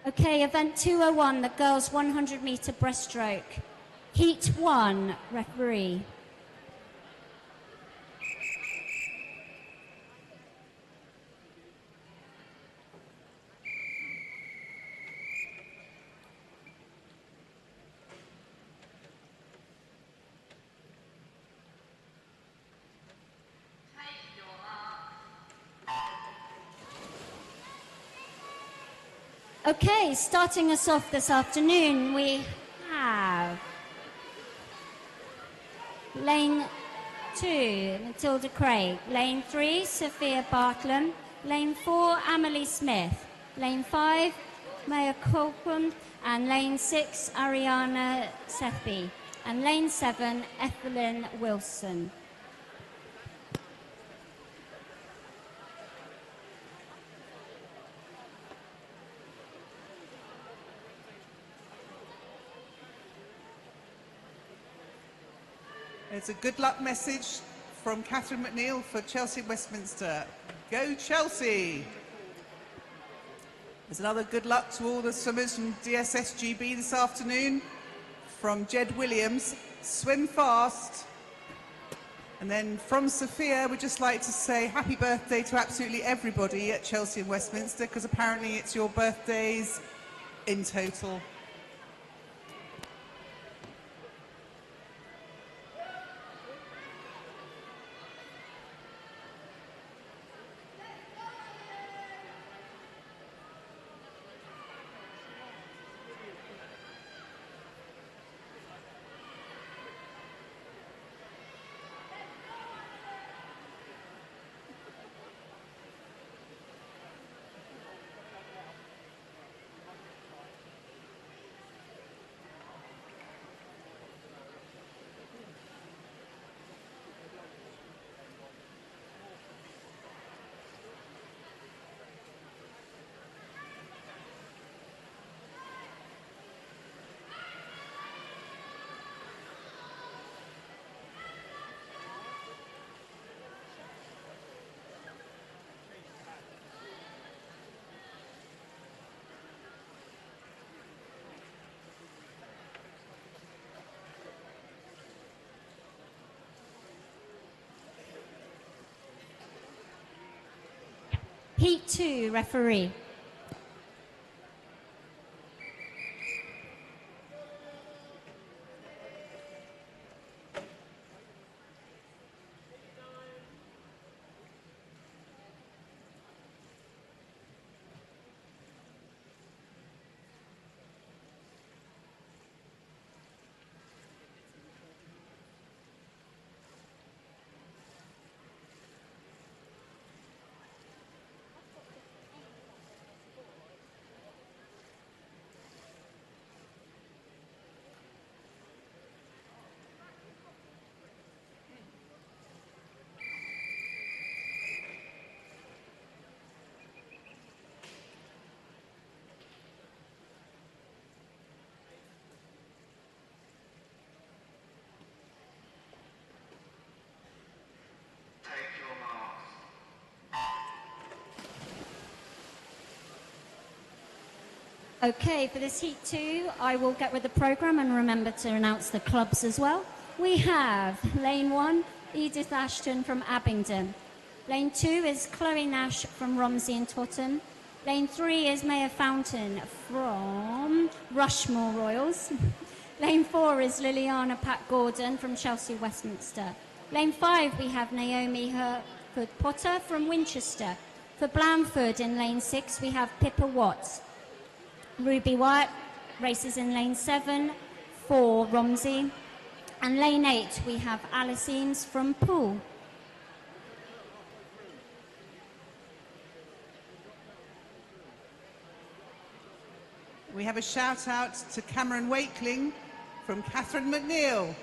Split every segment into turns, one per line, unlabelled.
Okay, event 201, the girls 100-meter breaststroke. Heat 1, referee. Okay, starting us off this afternoon, we have Lane 2, Matilda Craig. Lane 3, Sophia Bartlam. Lane 4, Amelie Smith. Lane 5, Maya Colquhoun. And Lane 6, Ariana Sethby. And Lane 7, Ethelyn Wilson.
It's a good luck message from Catherine McNeil for Chelsea Westminster. Go Chelsea! There's another good luck to all the swimmers from DSSGB this afternoon from Jed Williams. Swim fast. And then from Sophia, we'd just like to say happy birthday to absolutely everybody at Chelsea and Westminster, because apparently it's your birthdays in total.
Heat 2, referee. Okay, for this Heat 2, I will get with the programme and remember to announce the clubs as well. We have Lane 1, Edith Ashton from Abingdon. Lane 2 is Chloe Nash from Romsey and Totton. Lane 3 is Maya Fountain from Rushmore Royals. Lane 4 is Liliana Pat Gordon from Chelsea Westminster. Lane 5 we have Naomi Herford Potter from Winchester. For Blandford in Lane 6 we have Pippa Watts. Ruby Wyatt races in Lane 7 for Romsey. And Lane 8 we have Alice Eames from Poole.
We have a shout out to Cameron Wakeling from Catherine McNeil.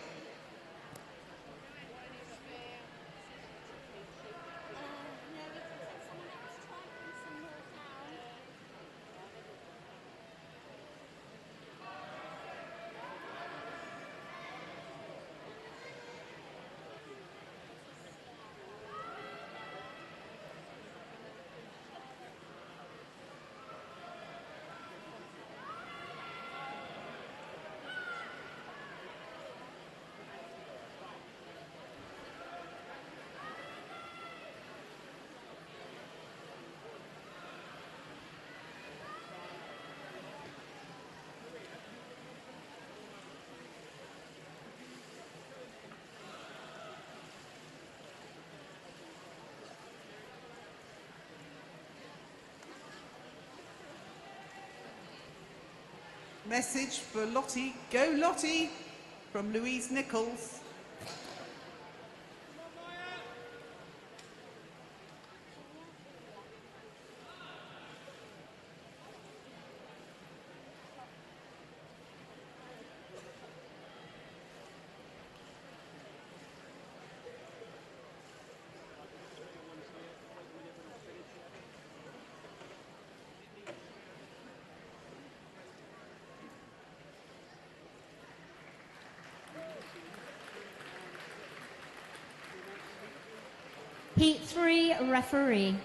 message for Lottie. Go Lottie from Louise Nichols.
Heat 3, referee.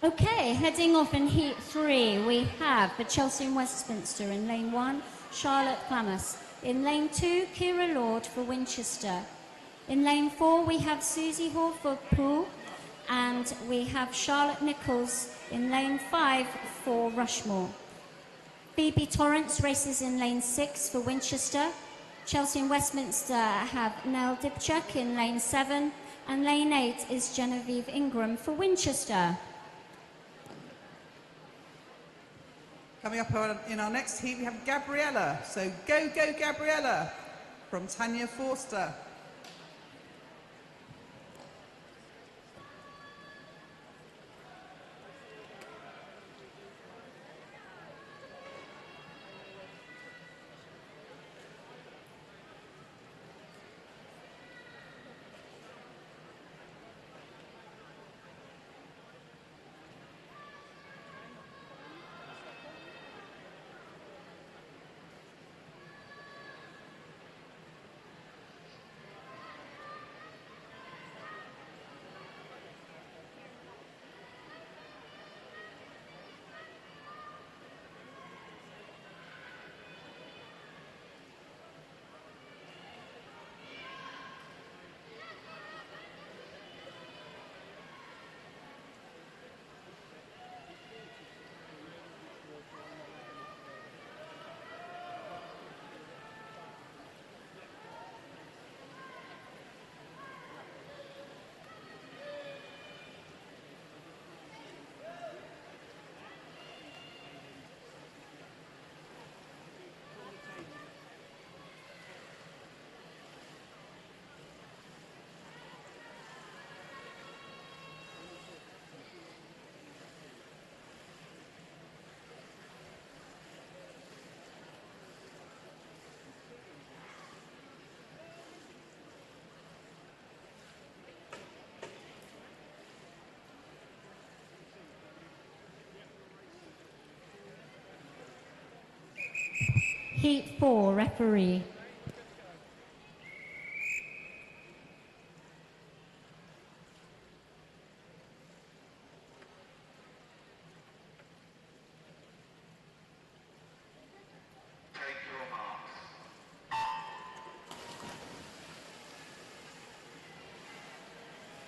Okay, heading off in Heat 3, we have for Chelsea and Westminster in Lane 1, Charlotte Clamus. In Lane 2, Kira Lord for Winchester. In Lane 4, we have Susie Hall for Poole, and we have Charlotte Nichols in Lane 5 for Rushmore. Phoebe Torrance races in Lane 6 for Winchester. Chelsea and Westminster have Nell Dipchuk in Lane 7, and Lane 8 is Genevieve Ingram for Winchester.
Coming up in our next heat, we have Gabriella. So go, go, Gabriella from Tanya Forster.
Heat 4, referee.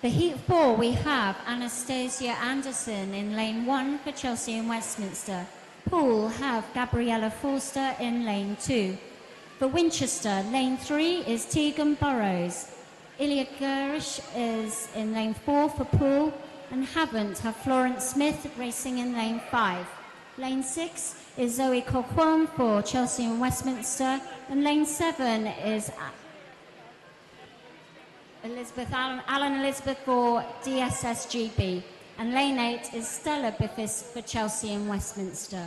For Heat 4, we have Anastasia Anderson in Lane 1 for Chelsea and Westminster. Poole have Gabriella Forster in Lane 2. For Winchester, Lane 3 is Tegan Burrows. Ilya Gerish is in Lane 4 for Poole, and Havant have Florence Smith racing in Lane 5. Lane 6 is Zoe Coquelin for Chelsea and Westminster, and Lane 7 is Alan Elizabeth for DSSGB. And lane 8 is Stella Biffis for Chelsea and Westminster.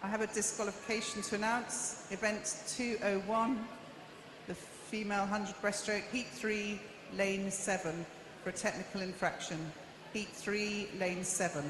I have a disqualification to announce. Event 201, the female 100 breaststroke, heat 3, lane 7, for a technical infraction. Heat 3, lane 7.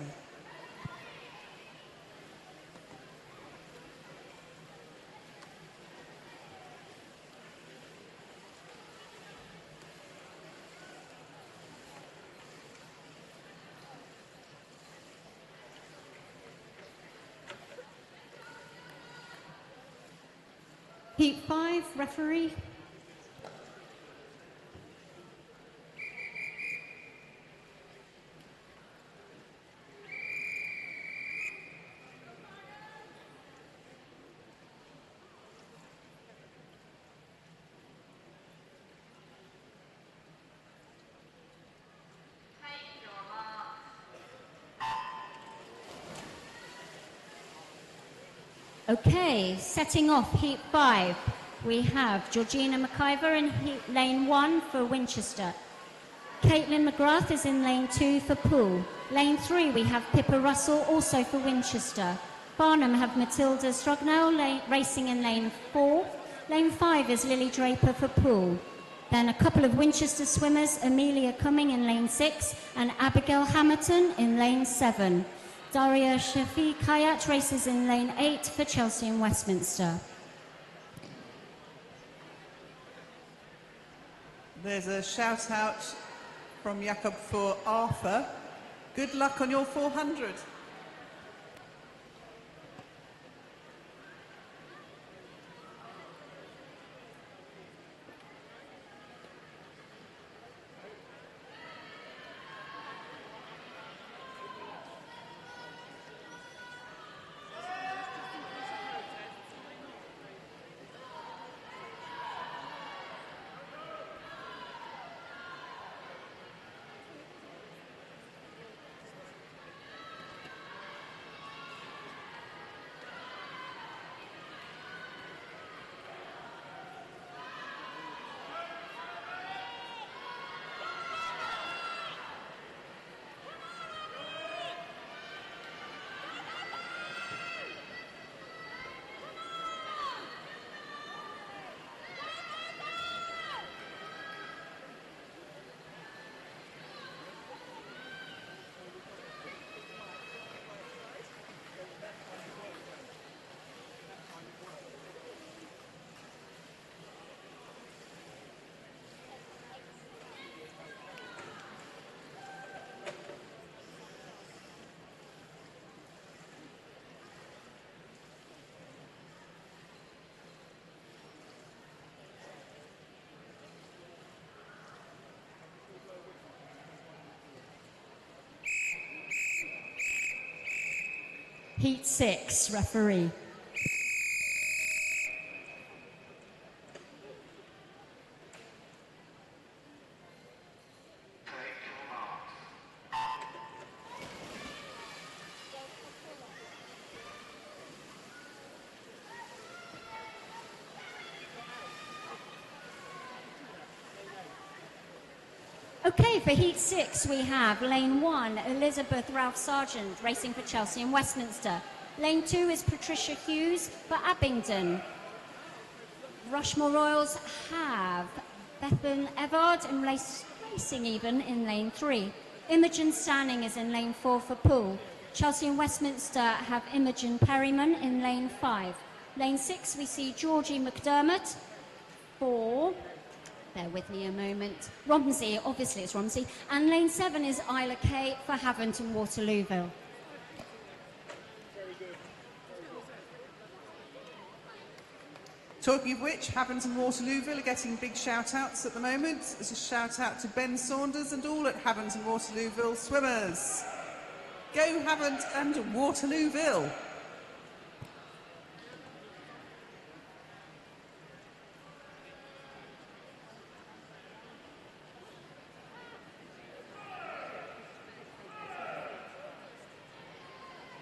Heat 5, referee. Okay, setting off heat 5, we have Georgina McIver in lane 1 for Winchester. Caitlin McGrath is in lane 2 for Poole. Lane 3, we have Pippa Russell, also for Winchester. Barnum have Matilda Strugnell racing in lane 4. Lane 5 is Lily Draper for Poole. Then a couple of Winchester swimmers, Amelia Cumming in lane 6 and Abigail Hamilton in lane 7. Daria Shafi Kayat races in lane 8 for Chelsea and Westminster.
There's a shout out from Jakob for Arthur. Good luck on your 400.
Heat 6, referee. Okay, for Heat 6 we have Lane 1, Elizabeth Ralph Sargent, racing for Chelsea and Westminster. Lane 2 is Patricia Hughes for Abingdon. Rushmore Royals have Bethan Evard and racing even in Lane 3. Imogen Stanning is in Lane 4 for Poole. Chelsea and Westminster have Imogen Perryman in lane 5. Lane 6, we see Georgie McDermott for, bear with me a moment, Romsey, obviously it's Romsey. And lane 7 is Isla Kay for Havant and Waterlooville.
Talking of which, Havant and Waterlooville are getting big shout-outs at the moment. There's a shout-out to Ben Saunders and all at Havant and Waterlooville swimmers. Go Havant and Waterlooville!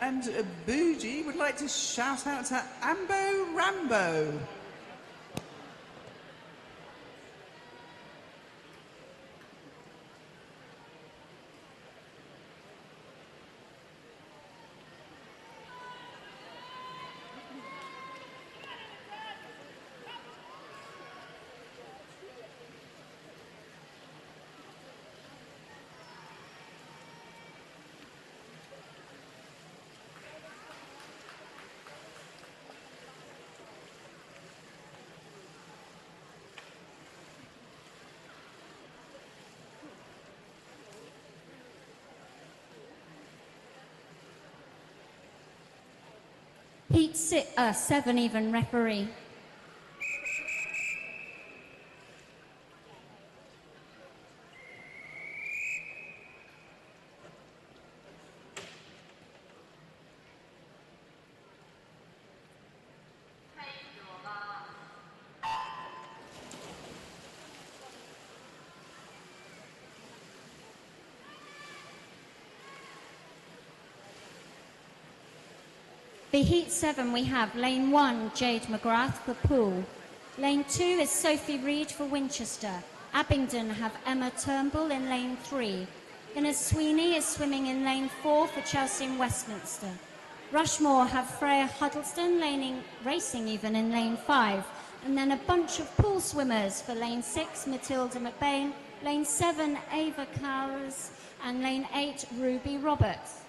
And Bougie would like to shout out to Ambo Rambo.
Heat 7 even referee. For Heat 7, we have lane 1, Jade McGrath for Poole. Lane 2 is Sophie Reed for Winchester. Abingdon have Emma Turnbull in lane 3. Innes Sweeney is swimming in lane 4 for Chelsea and Westminster. Rushmore have Freya Huddleston racing even in lane 5. And then a bunch of pool swimmers for lane 6, Matilda McBain, lane 7, Ava Cowers, and lane 8, Ruby Roberts.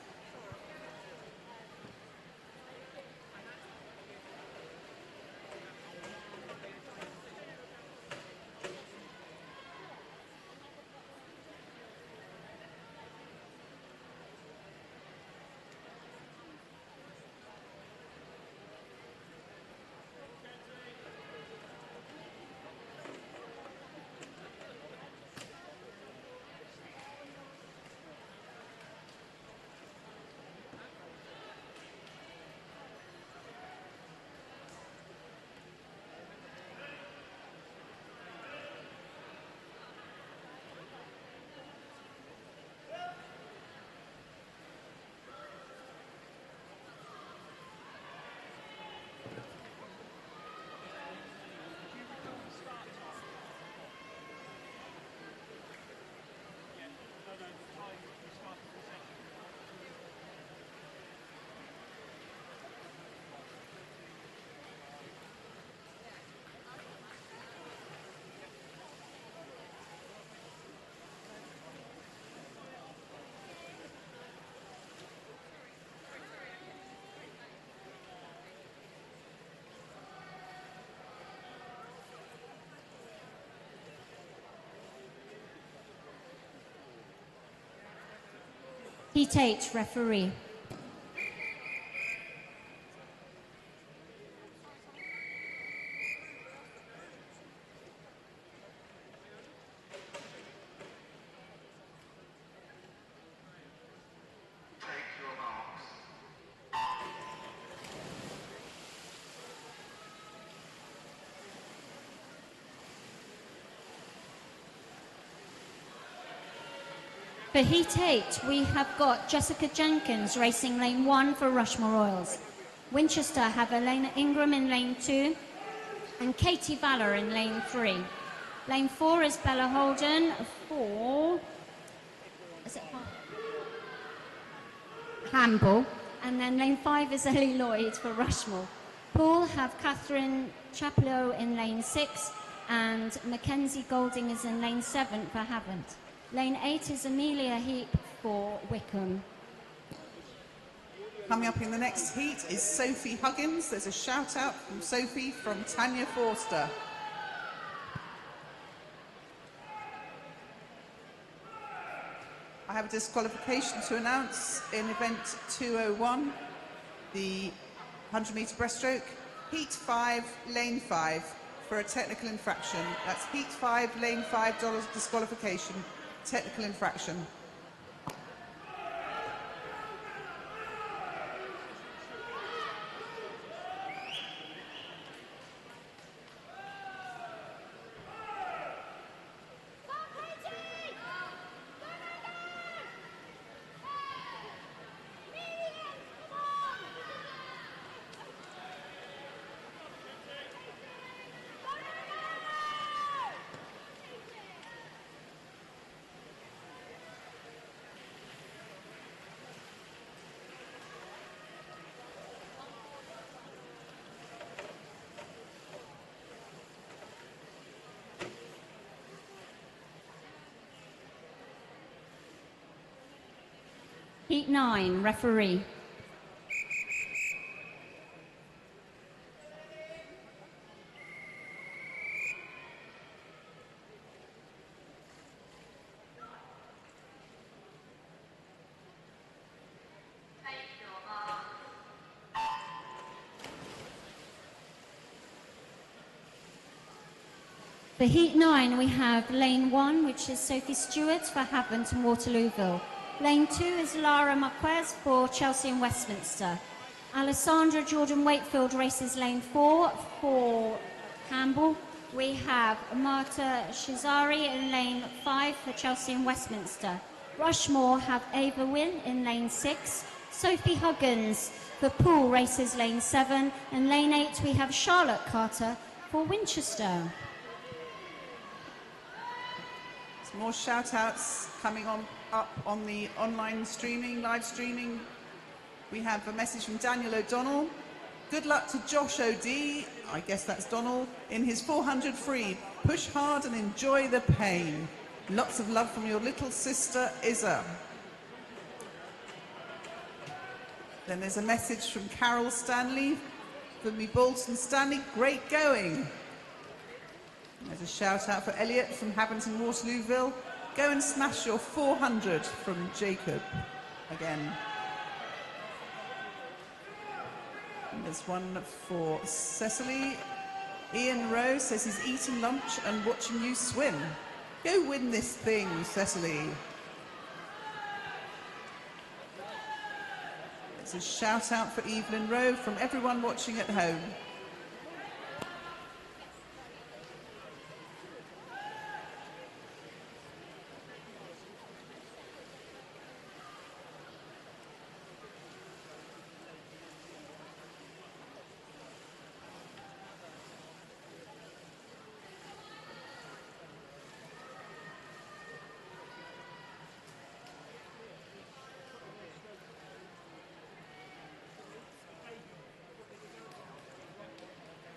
Heat 8 referee. For Heat 8, we have got Jessica Jenkins racing lane 1 for Rushmore Royals. Winchester have Elena Ingram in lane 2 and Katie Valor in lane 3. Lane 4 is Bella Holden for Hamble, and then lane 5 is Ellie Lloyd for Rushmore. Poole have Catherine Chapelot in lane 6 and Mackenzie Golding is in lane 7 for Havant. Lane 8 is Amelia Heap for Wickham.
Coming up in the next heat is Sophie Huggins. There's a shout out from Sophie from Tanya Forster. I have a disqualification to announce in event 201, the 100-metre breaststroke, heat 5, lane 5, for a technical infraction. That's heat 5, lane 5, disqualification, technical infraction.
Heat 9, referee. For Heat 9, we have Lane 1, which is Sophie Stewart for Havant and Waterlooville. Lane 2 is Lara Marquez for Chelsea and Westminster. Alessandra Jordan Wakefield races Lane 4 for Campbell. We have Marta Shazari in Lane 5 for Chelsea and Westminster. Rushmore have Ava Wynn in Lane 6. Sophie Huggins for Poole races Lane 7. And Lane 8 we have Charlotte Carter for Winchester.
Some more shout-outs coming up on the online streaming, live streaming. We have a message from Daniel O'Donnell. Good luck to Josh O'D, I guess that's Donald, in his 400 free. Push hard and enjoy the pain. Lots of love from your little sister, Izza. Then there's a message from Carol Stanley, from me Bolton Stanley, great going. There's a shout out for Elliot from Havant and Waterlooville. Go and smash your 400 from Jacob again. And there's one for Cecily. Ian Rowe says he's eating lunch and watching you swim. Go win this thing, Cecily. There's a shout out for Evelyn Rowe from everyone watching at home.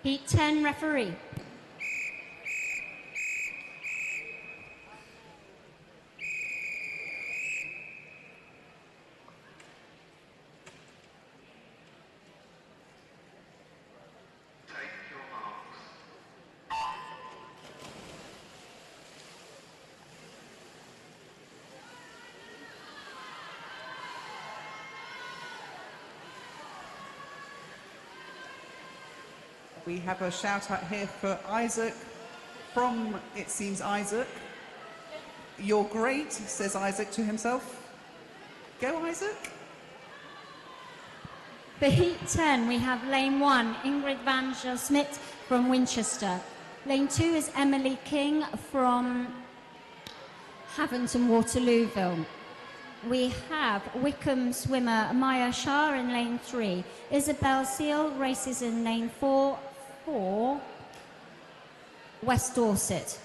Heat 10, referee.
We have a shout out here for Isaac from, it seems, Isaac. You're great, says Isaac to himself. Go, Isaac.
For Heat 10, we have Lane 1, Ingrid Van Smit from Winchester. Lane 2 is Emily King from Havant and Waterlooville. We have Wickham swimmer Maya Shah in Lane 3. Isabel Seal races in Lane 4 for West Dorset.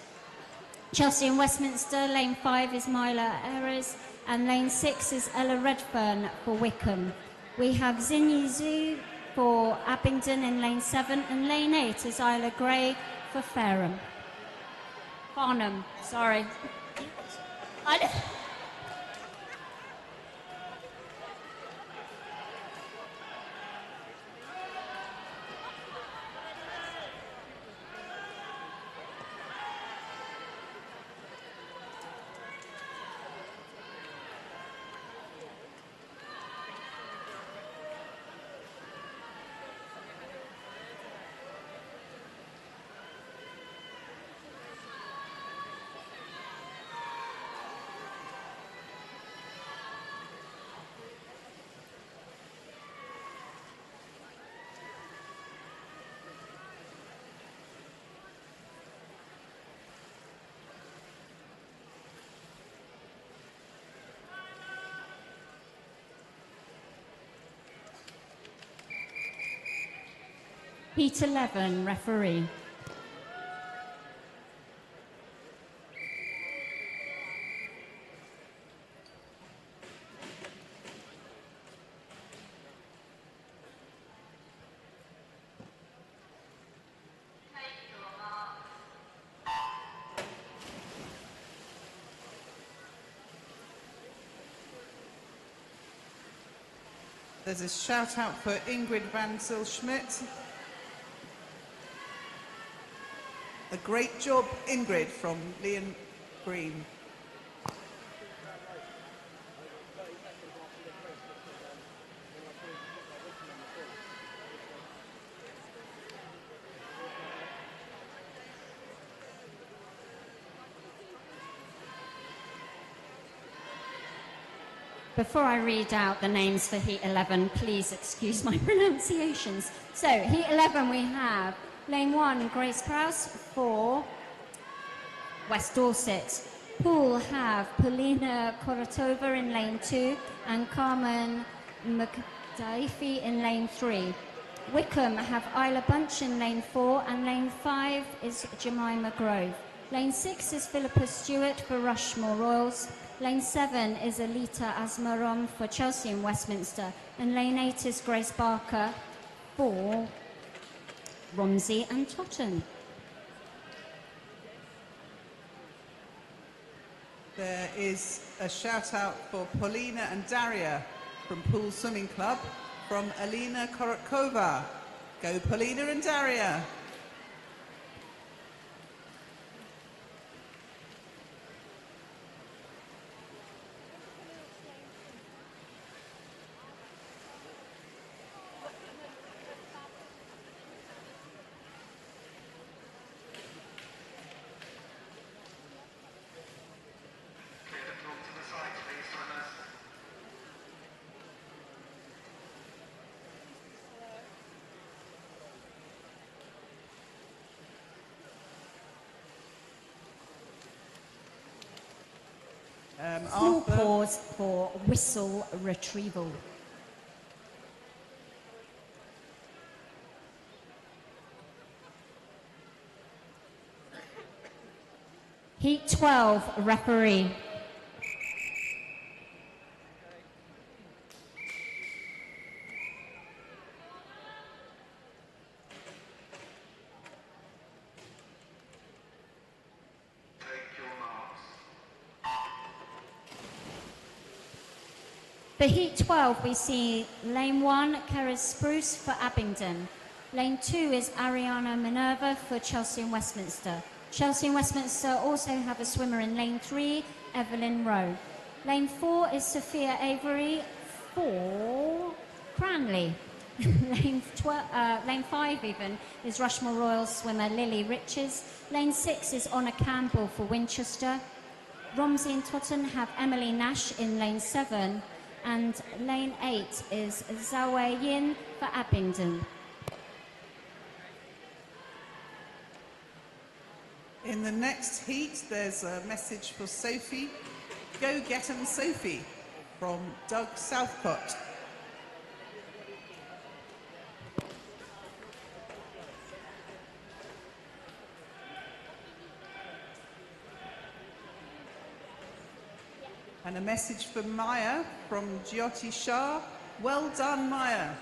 Chelsea and Westminster, Lane 5 is Myla Ayres, and Lane 6 is Ella Redfern for Wickham. We have Zinyi Zhu for Abingdon in Lane 7, and Lane 8 is Isla Gray for Farnham. Sorry. Heat 11, referee.
There's a shout out for Ingrid Van Zyl-Schmidt. A great job, Ingrid, from Leon Green.
Before I read out the names for Heat 11, please excuse my pronunciations. So, Heat 11 we have Lane 1, Grace Prowse for West Dorset. Pool have Polina Koratova in Lane 2 and Carmen McDaifi in Lane 3. Wickham have Isla Bunch in Lane 4 and Lane 5 is Jemima Grove. Lane 6 is Philippa Stewart for Rushmore Royals. Lane 7 is Alita Asmarom for Chelsea and Westminster. And Lane 8 is Grace Barker for Romsey and Totton.
There is a shout out for Paulina and Daria from Pool Swimming Club from Alina Korotkova. Go Paulina and Daria.
Full pause for whistle retrieval. Heat 12, referee. For Heat 12, we see Lane 1, Keris Spruce for Abingdon. Lane 2 is Ariana Minerva for Chelsea and Westminster. Chelsea and Westminster also have a swimmer in Lane 3, Evelyn Rowe. Lane 4 is Sophia Avery for Cranley. Lane 5 even is Rushmore Royals swimmer Lily Riches. Lane 6 is Honor Campbell for Winchester. Romsey and Totton have Emily Nash in Lane 7. And Lane 8 is Zawei Yin for Abingdon.
In the next heat, there's a message for Sophie. Go get 'em, Sophie, from Doug Southcott. And a message for Maya from Jyoti Shah. Well done, Maya.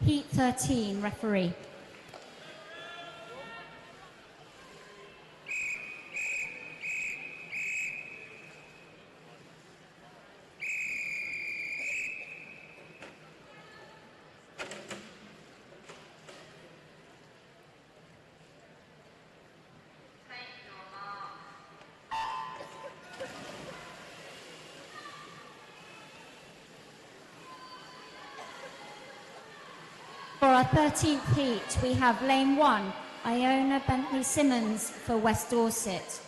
Heat 13, referee. our 13th heat, we have lane 1, Iona Bentley-Simmons for West Dorset.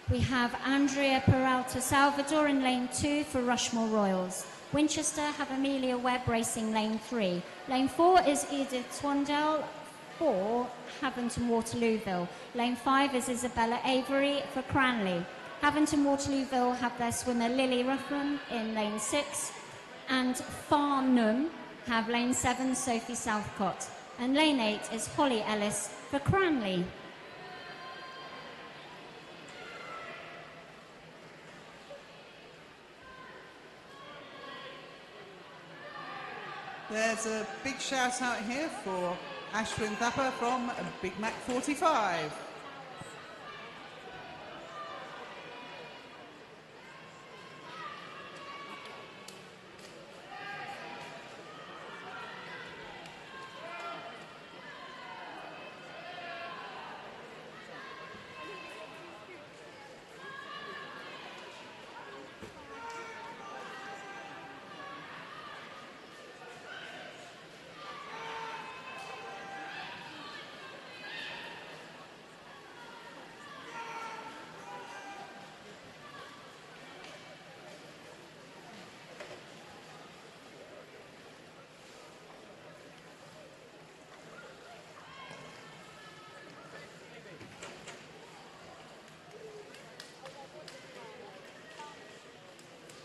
We have Andrea Peralta Salvador in lane 2 for Rushmore Royals. Winchester have Amelia Webb racing lane 3. Lane 4 is Edith Swandell for Haventon Waterlooville. Lane 5 is Isabella Avery for Cranley. Haventon Waterlooville have their swimmer Lily Ruffman in lane 6. And Farnham have lane 7 Sophie Southcott. And lane 8 is Holly Ellis for Cranley.
There's a big shout out here for Ashwin Thapar from Big Mac 45.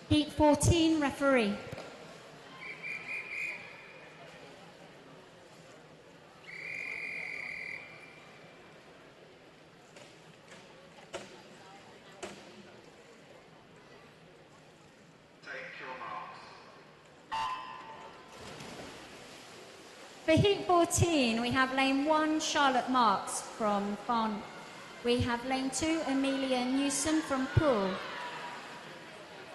Heat 14, referee. For Heat 14, we have lane 1, Charlotte Marks from Farn. We have lane 2, Amelia Newson from Poole.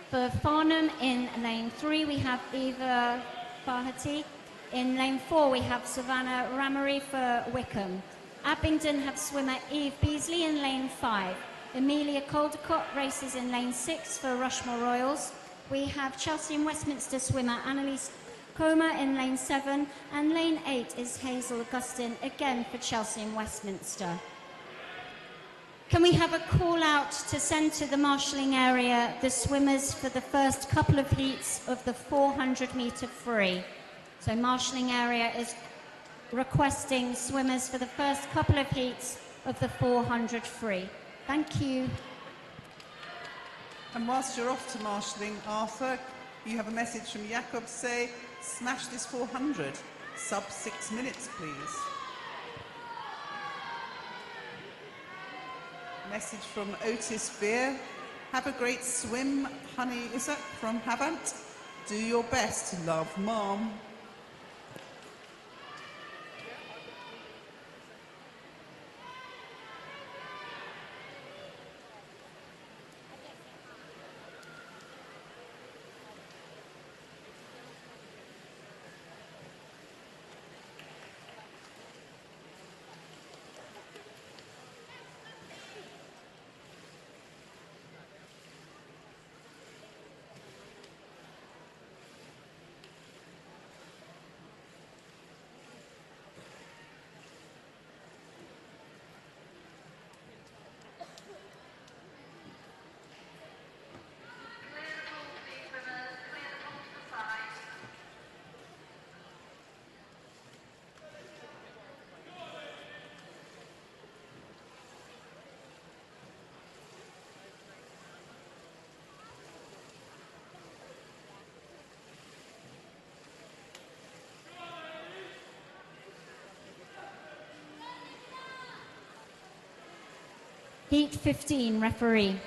For Farnham in lane 3, we have Eva Fahati. In lane 4, we have Savannah Ramery for Wickham. Abingdon have swimmer Eve Beasley in lane 5. Amelia Caldecott races in lane 6 for Rushmore Royals. We have Chelsea and Westminster swimmer Annalise Coma in lane 7, and lane 8 is Hazel Augustine, again for Chelsea and Westminster. Can we have a call out to send to the marshalling area the swimmers for the first couple of heats of the 400 metre free? So marshalling area is requesting swimmers for the first couple of heats of the 400 free. Thank you.
And whilst you're off to marshalling, Arthur, you have a message from Jakob, say, smash this 400, sub 6 minutes, please. Message from Otis Veer. Have a great swim, honey. Is that from Havant? Do your best, love, Mom.
Heat 15, referee.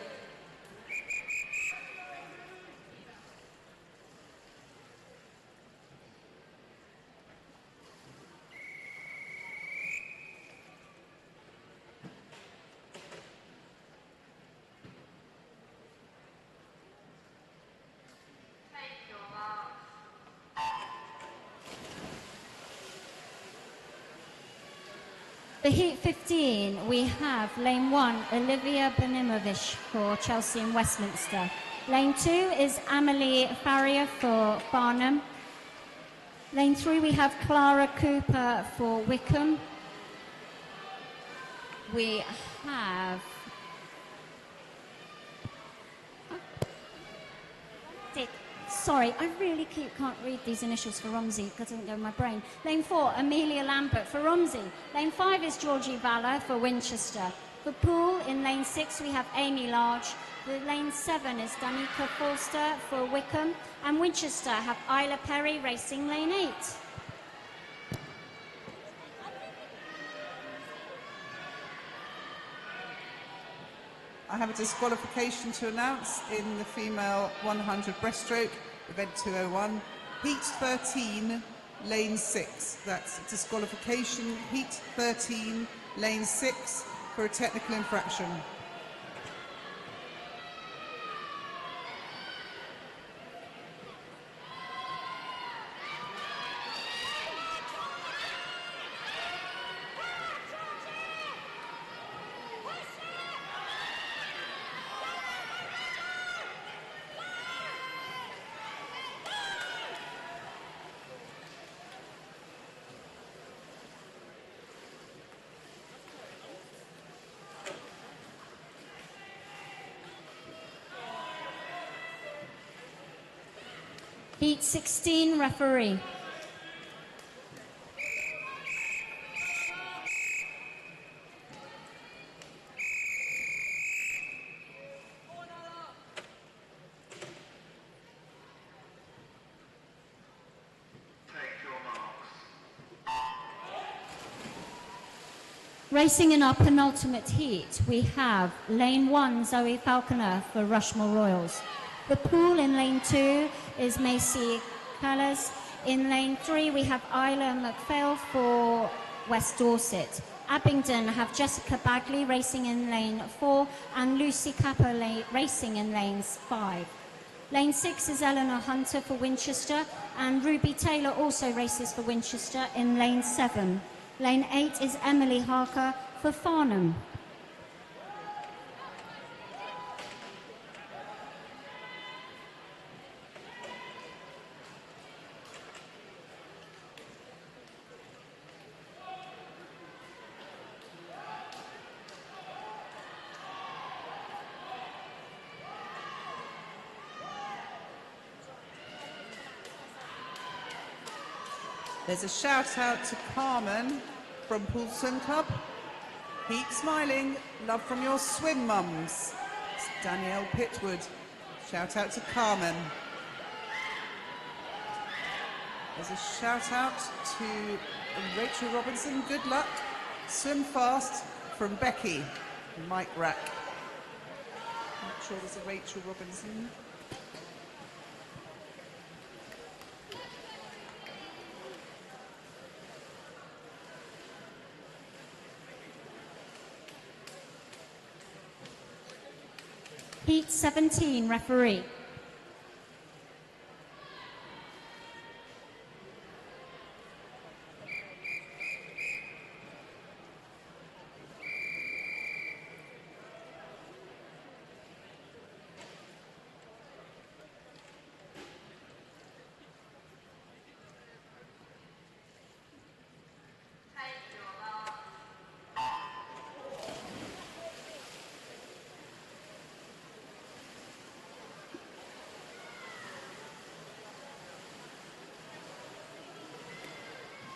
For Heat 15, we have lane 1, Olivia Benimovic for Chelsea and Westminster. Lane 2 is Amelie Farrier for Farnham. Lane 3, we have Clara Cooper for Wickham. We have... Sorry, I really can't read these initials for Romsey because it doesn't go in my brain. Lane 4, Amelia Lambert for Romsey. Lane 5 is Georgie Valor for Winchester. For Poole, in lane 6, we have Amy Large. The lane 7 is Danica Forster for Wickham. And Winchester have Isla Perry racing lane 8.
I have a disqualification to announce in the female 100 breaststroke, event 201, heat 13, lane 6. That's disqualification, heat 13, lane 6 for a technical infraction.
Heat 16, referee. Racing in our penultimate heat, we have lane 1, Zoe Falconer for Rushmore Royals. The pool in lane 2 is Macy Callas. In lane 3, we have Isla McPhail for West Dorset. Abingdon have Jessica Bagley racing in lane 4 and Lucy Capper racing in lanes 5. Lane 6 is Eleanor Hunter for Winchester, and Ruby Taylor also races for Winchester in lane 7. Lane 8 is Emily Harker for Farnham.
There's a shout out to Carmen from Poole Swim Club. Keep smiling, love from your swim mums. It's Danielle Pitwood. Shout out to Carmen. There's a shout out to Rachel Robinson. Good luck. Swim fast from Becky. Mike Rack. I'm not sure there's a Rachel Robinson.
Heat 17, referee.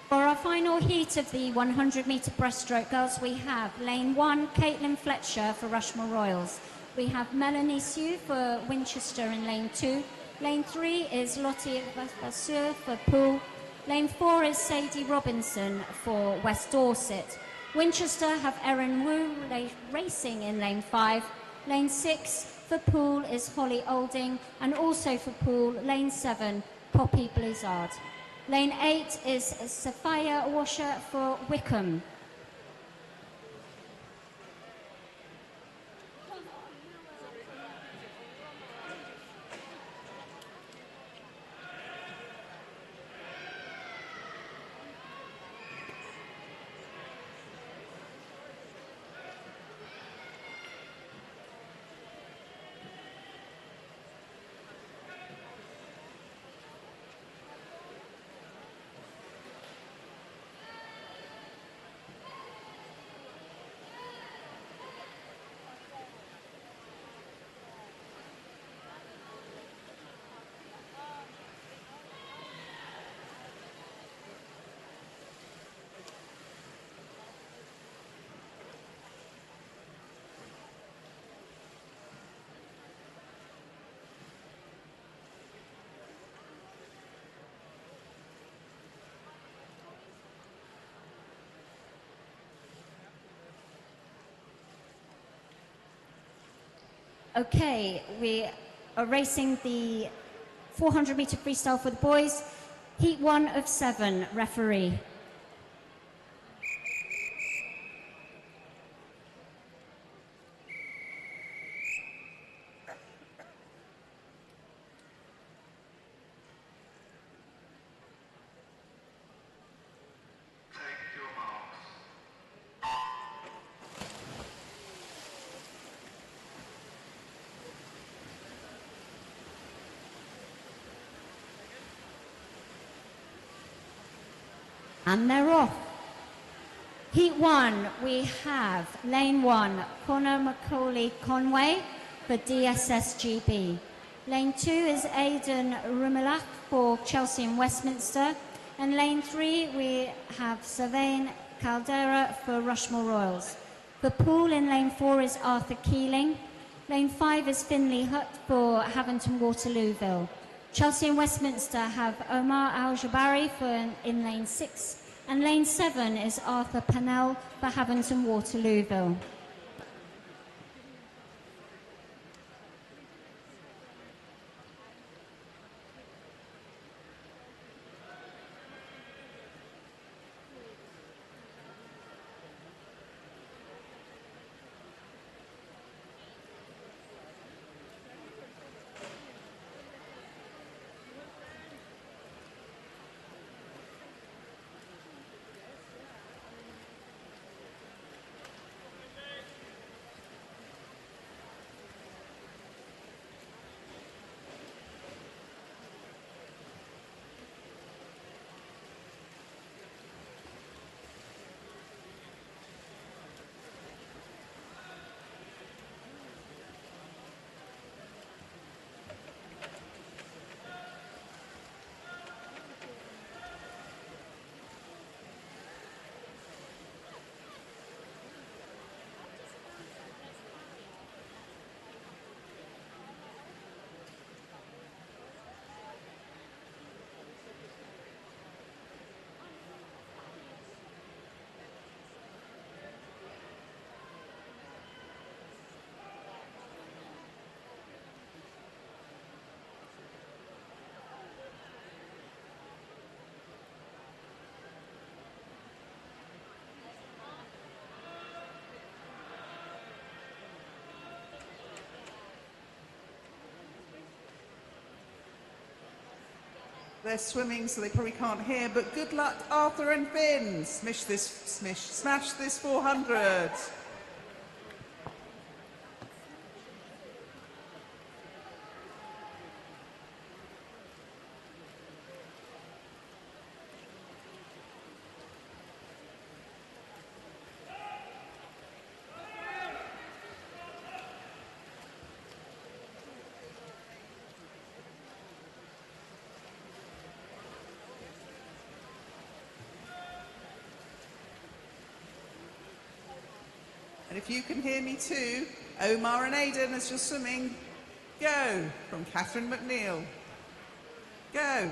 For our final heat of the 100-metre breaststroke girls, we have lane 1, Caitlin Fletcher for Rushmore Royals. We have Melanie Sue for Winchester in lane 2. Lane 3 is Lottie Vasseur for Poole. Lane 4 is Sadie Robinson for West Dorset. Winchester have Erin Wu racing in lane 5. Lane 6 for Poole is Holly Olding, and also for Poole, lane 7, Poppy Blizzard. Lane 8 is Sophia Washer for Wickham. Okay, we are racing the 400-meter freestyle for the boys. Heat 1 of 7, referee. And they're off. Heat 1, we have lane 1, Connor Macaulay Conway for DSSGB. Lane 2 is Aidan Rumilach for Chelsea and Westminster. And lane 3, we have Sylvain Caldera for Rushmore Royals. The pool in lane 4 is Arthur Keeling. Lane 5 is Finley Hutt for Havant Waterlooville. Chelsea and Westminster have Omar Al-Jabari in lane 6. And lane 7 is Arthur Pennell for Havant Waterlooville.
They're swimming, so they probably can't hear, but good luck, Arthur and Finn. Smash this 400. And if you can hear me too, Omar and Aidan as you're swimming, go, from Catherine McNeil. Go.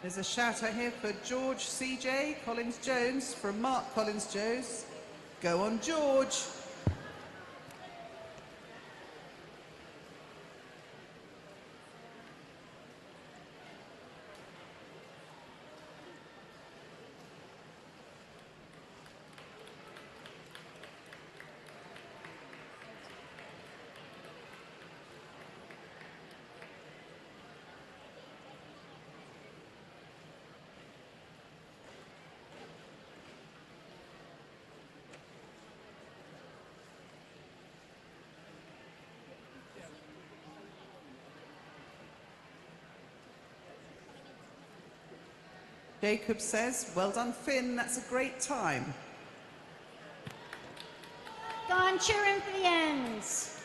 There's a shout out here for George CJ Collins-Jones from Mark Collins-Jones. Go on, George. Jacob says, well done, Finn, that's a great time.
Go on, cheering for the ends.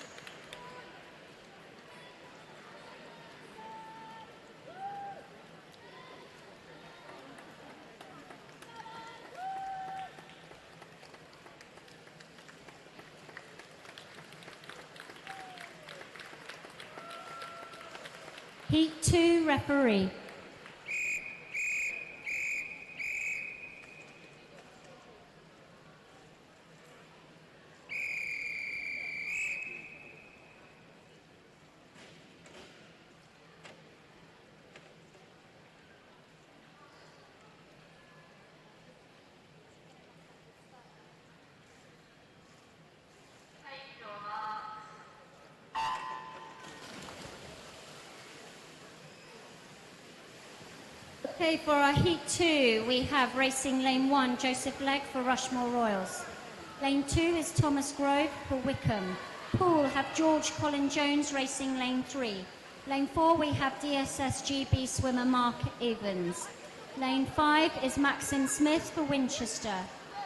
Heat 2 referee. Okay, for our Heat 2, we have racing lane 1, Joseph Legg for Rushmore Royals. Lane 2 is Thomas Grove for Wickham. Pool have George Collin-Jones racing lane 3. Lane 4, we have DSSGB swimmer Mark Evans. Lane 5 is Maxim Smith for Winchester.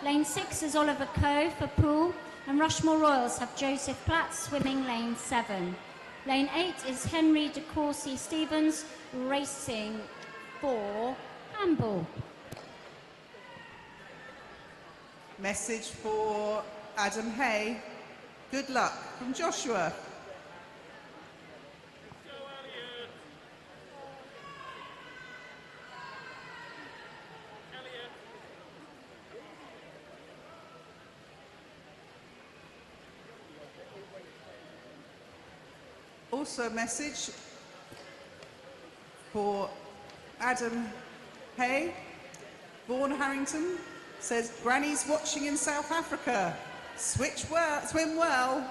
Lane 6 is Oliver Coe for Pool, and Rushmore Royals have Joseph Platt swimming lane 7. Lane 8 is Henry de Courcy Stevens racing for Campbell.
Message for Adam Hay. Good luck from Joshua. Also a message for Adam Hay. Vaughan Harrington says, Granny's watching in South Africa. Swim well.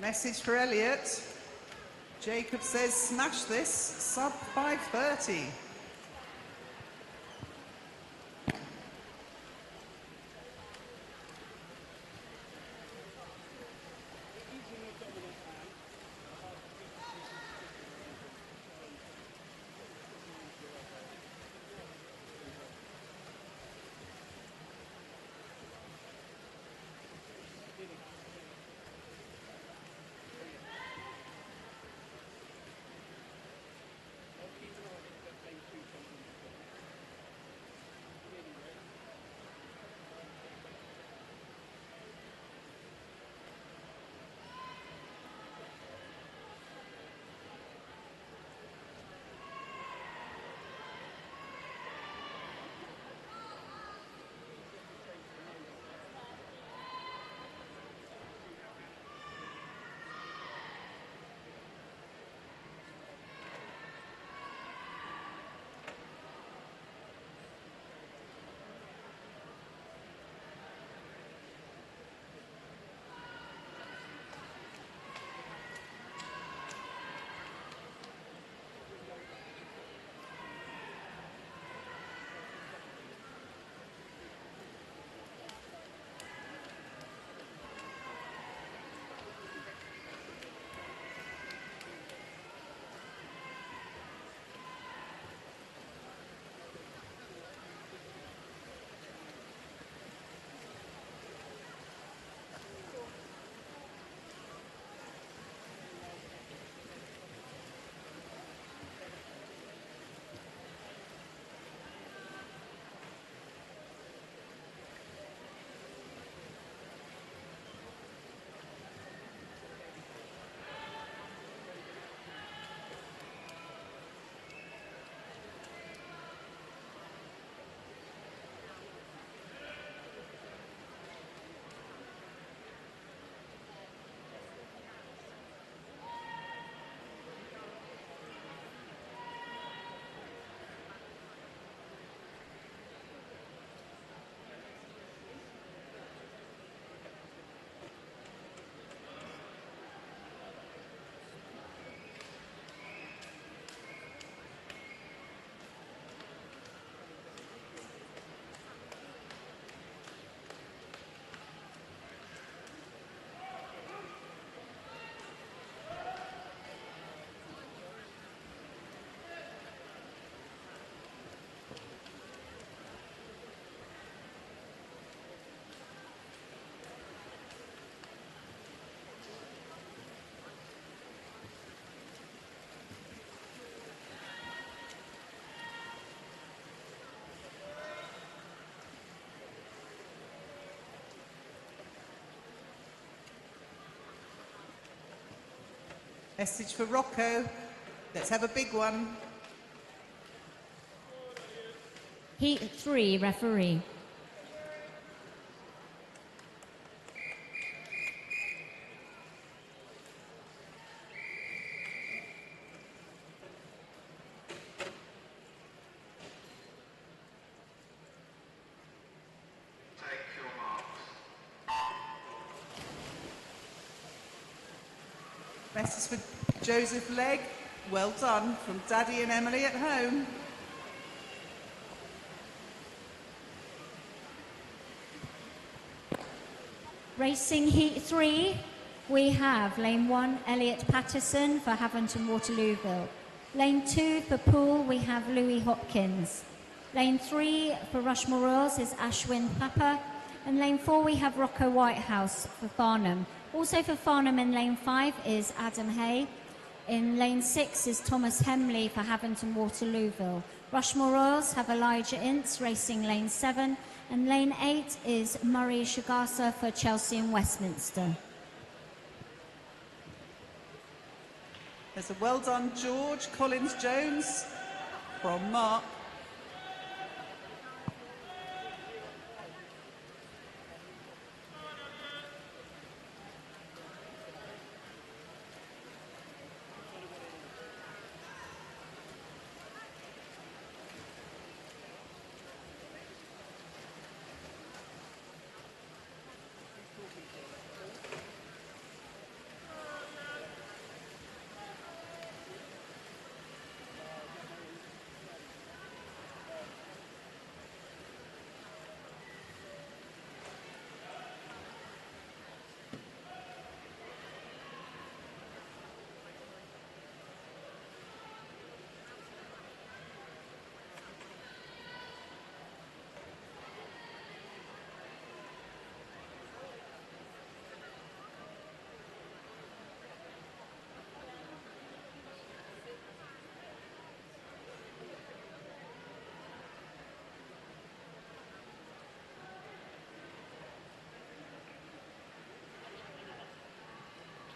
Message for Elliot. Jacob says, smash this, sub 5:30. Message for Rocco. Let's have a big one.
Heat 3, referee.
Message for Joseph Legg. Well done from Daddy and Emily at home.
Racing Heat 3, we have Lane 1, Elliot Patterson for Haventon Waterlooville. Lane 2 for Poole, we have Louis Hopkins. Lane 3 for Rushmore Royals is Ashwin Papa. And lane 4 we have Rocco Whitehouse for Farnham. Also for Farnham in lane 5 is Adam Hay. In lane 6 is Thomas Hemley for Haventon Waterlooville. Rushmore Royals have Elijah Ince racing lane 7. And lane 8 is Murray Shagasa for Chelsea and Westminster.
There's a well done George Collins-Jones from Mark.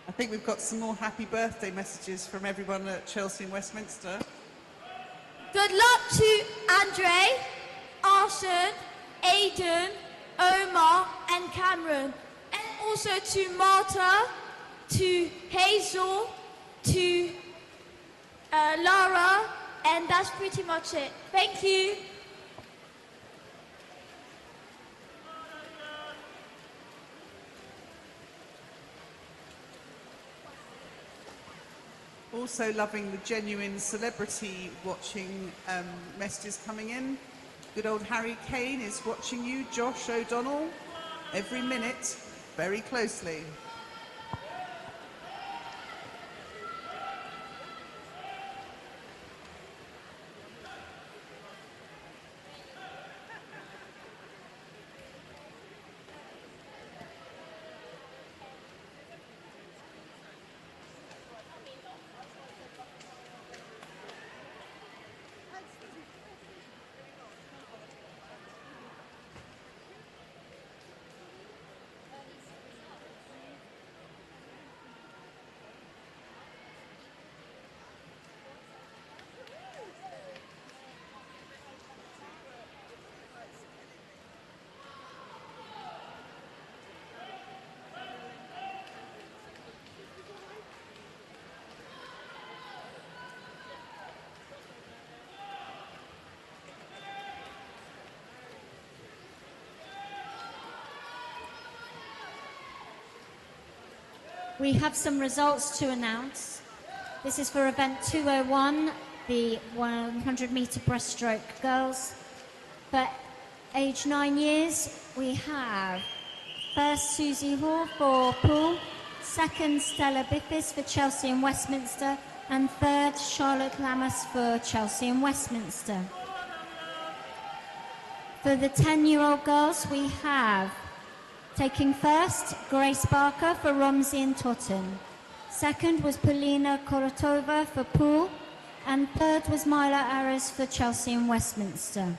I think we've got some more happy birthday messages from everyone at Chelsea and Westminster.
Good luck to Andre, Arson, Aidan, Omar and Cameron. And also to Marta, to Hazel, to Lara, and that's pretty much it. Thank you.
Also loving the genuine celebrity watching messages coming in. Good old Harry Kane is watching you, Josh O'Donnell, every minute, very closely.
We have some results to announce. This is for event 201, the 100-meter breaststroke girls. For age 9 years, we have first Susie Hall for Poole, second Stella Biffis for Chelsea and Westminster, and third Charlotte Lamas for Chelsea and Westminster. For the 10-year-old girls, we have taking first, Grace Barker for Romsey and Totten. Second was Polina Korotova for Poole. And third was Myla Aris for Chelsea and Westminster.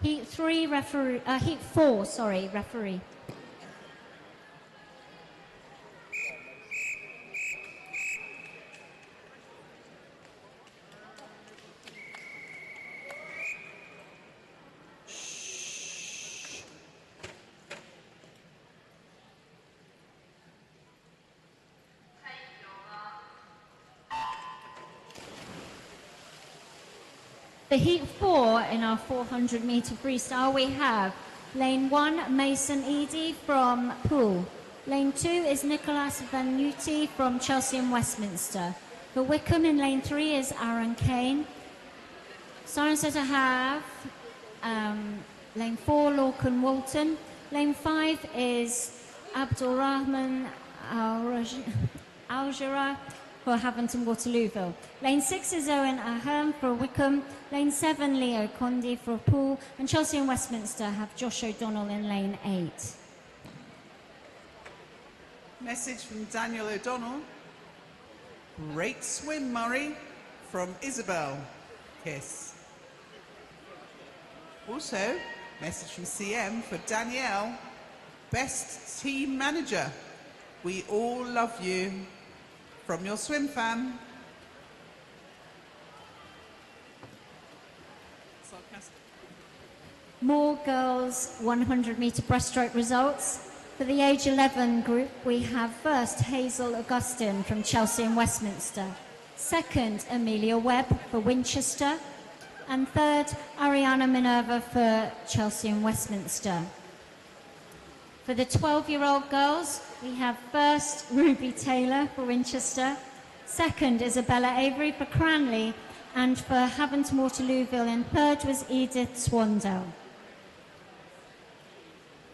Heat 3 referee, Heat 4, sorry, referee. The Heat 4 in our 400-metre freestyle, we have Lane 1, Mason Eady from Poole. Lane 2 is Nicholas Van Nuti from Chelsea and Westminster. For Wickham in Lane 3 is Aaron Kane. Cirencester have Lane 4, Lorcan Walton. Lane 5 is Abdul Rahman Al-Jara for Haventon Waterlooville. Lane 6 is Owen Ahern for Wickham. Lane 7, Leo Condi for Poole. And Chelsea and Westminster have Josh O'Donnell in Lane 8.
Message from Daniel O'Donnell. Great swim, Murray, from Isabel. Kiss. Also, message from CM for Danielle. Best team manager. We all love you. From your swim fam. Sarcastic.
More girls 100-metre breaststroke results. For the age 11 group, we have first Hazel Augustine from Chelsea and Westminster. Second, Amelia Webb for Winchester. And third, Ariana Minerva for Chelsea and Westminster. For the 12-year-old girls, we have first Ruby Taylor for Winchester. Second, Isabella Avery for Cranley. And for Haventon Waterlooville, and third was Edith Swandell.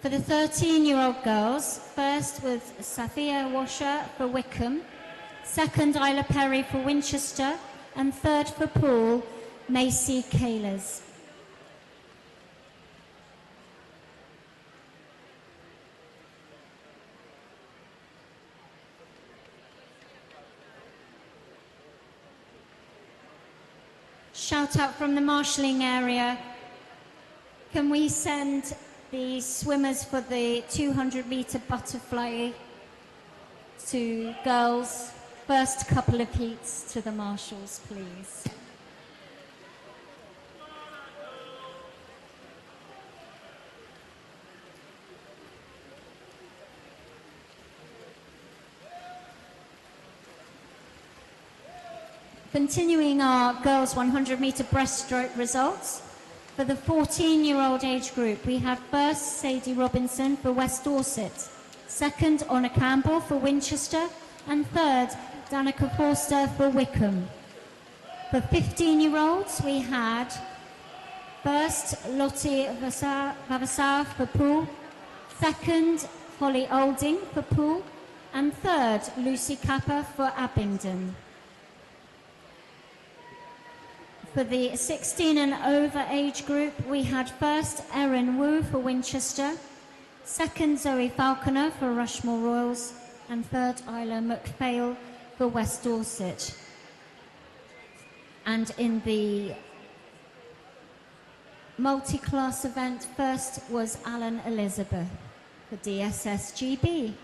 For the 13-year-old girls, first was Safia Washer for Wickham. Second, Isla Perry for Winchester. And third for Poole, Macy Kaylers. Shout out from the marshalling area. Can we send the swimmers for the 200-metre butterfly to girls? First couple of heats to the marshals, please. Continuing our girls 100-metre breaststroke results. For the 14-year-old age group, we have first Sadie Robinson for West Dorset, second Honor Campbell for Winchester, and third Danica Forster for Wickham. For 15-year-olds, we had first Lottie Vavassar for Poole, second Holly Olding for Poole, and third Lucy Kappa for Abingdon. For the 16 and over age group, we had first Erin Wu for Winchester, second Zoe Falconer for Rushmore Royals, and third Isla McPhail for West Dorset. And in the multi-class event, first was Alan Elizabeth for DSSGB.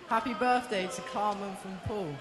Happy birthday to Carmen from Poole.